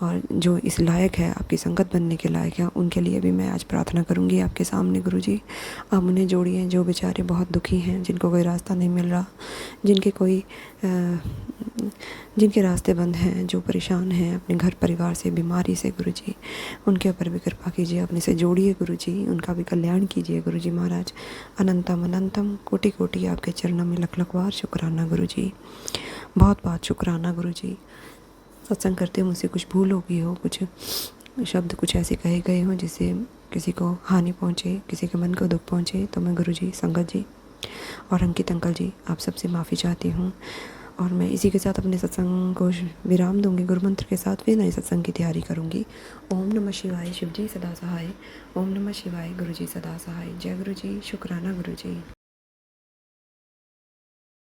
Speaker 2: और जो इस लायक है, आपकी संगत बनने के लायक है, उनके लिए भी मैं आज प्रार्थना करूंगी आपके सामने गुरुजी। आप उन्हें जोड़िए जो बेचारे बहुत दुखी हैं, जिनको कोई रास्ता नहीं मिल रहा, जिनके रास्ते बंद हैं, जो परेशान हैं अपने घर परिवार से, बीमारी से गुरुजी, उनके ऊपर भी कृपा कीजिए। अपने से जोड़िए गुरुजी, उनका भी कल्याण कीजिए गुरुजी महाराज। अनंतम अनंतम कोटि कोटि आपके चरणों में लख लख बार शुक्राना गुरुजी, बहुत बहुत शुक्राना गुरुजी। सत्संग करते हुए मुझसे कुछ भूल हो गई हो, कुछ शब्द कुछ ऐसे कहे गए हों जिससे किसी को हानि पहुँचे, किसी के मन को दुख पहुँचे, तो मैं गुरुजी, संगत जी और अंकित अंकल जी आप सबसे माफ़ी चाहती हूँ। और मैं इसी के साथ अपने सत्संग को विराम दूंगी। गुरु मंत्र के साथ फिर नए सत्संग की तैयारी करूँगी। ओम नमः शिवाय, शिव जी सदा सहाय। ओम नमः शिवाय, गुरु जी सदा सहाय। जय गुरु जी, शुक्राना गुरु जी।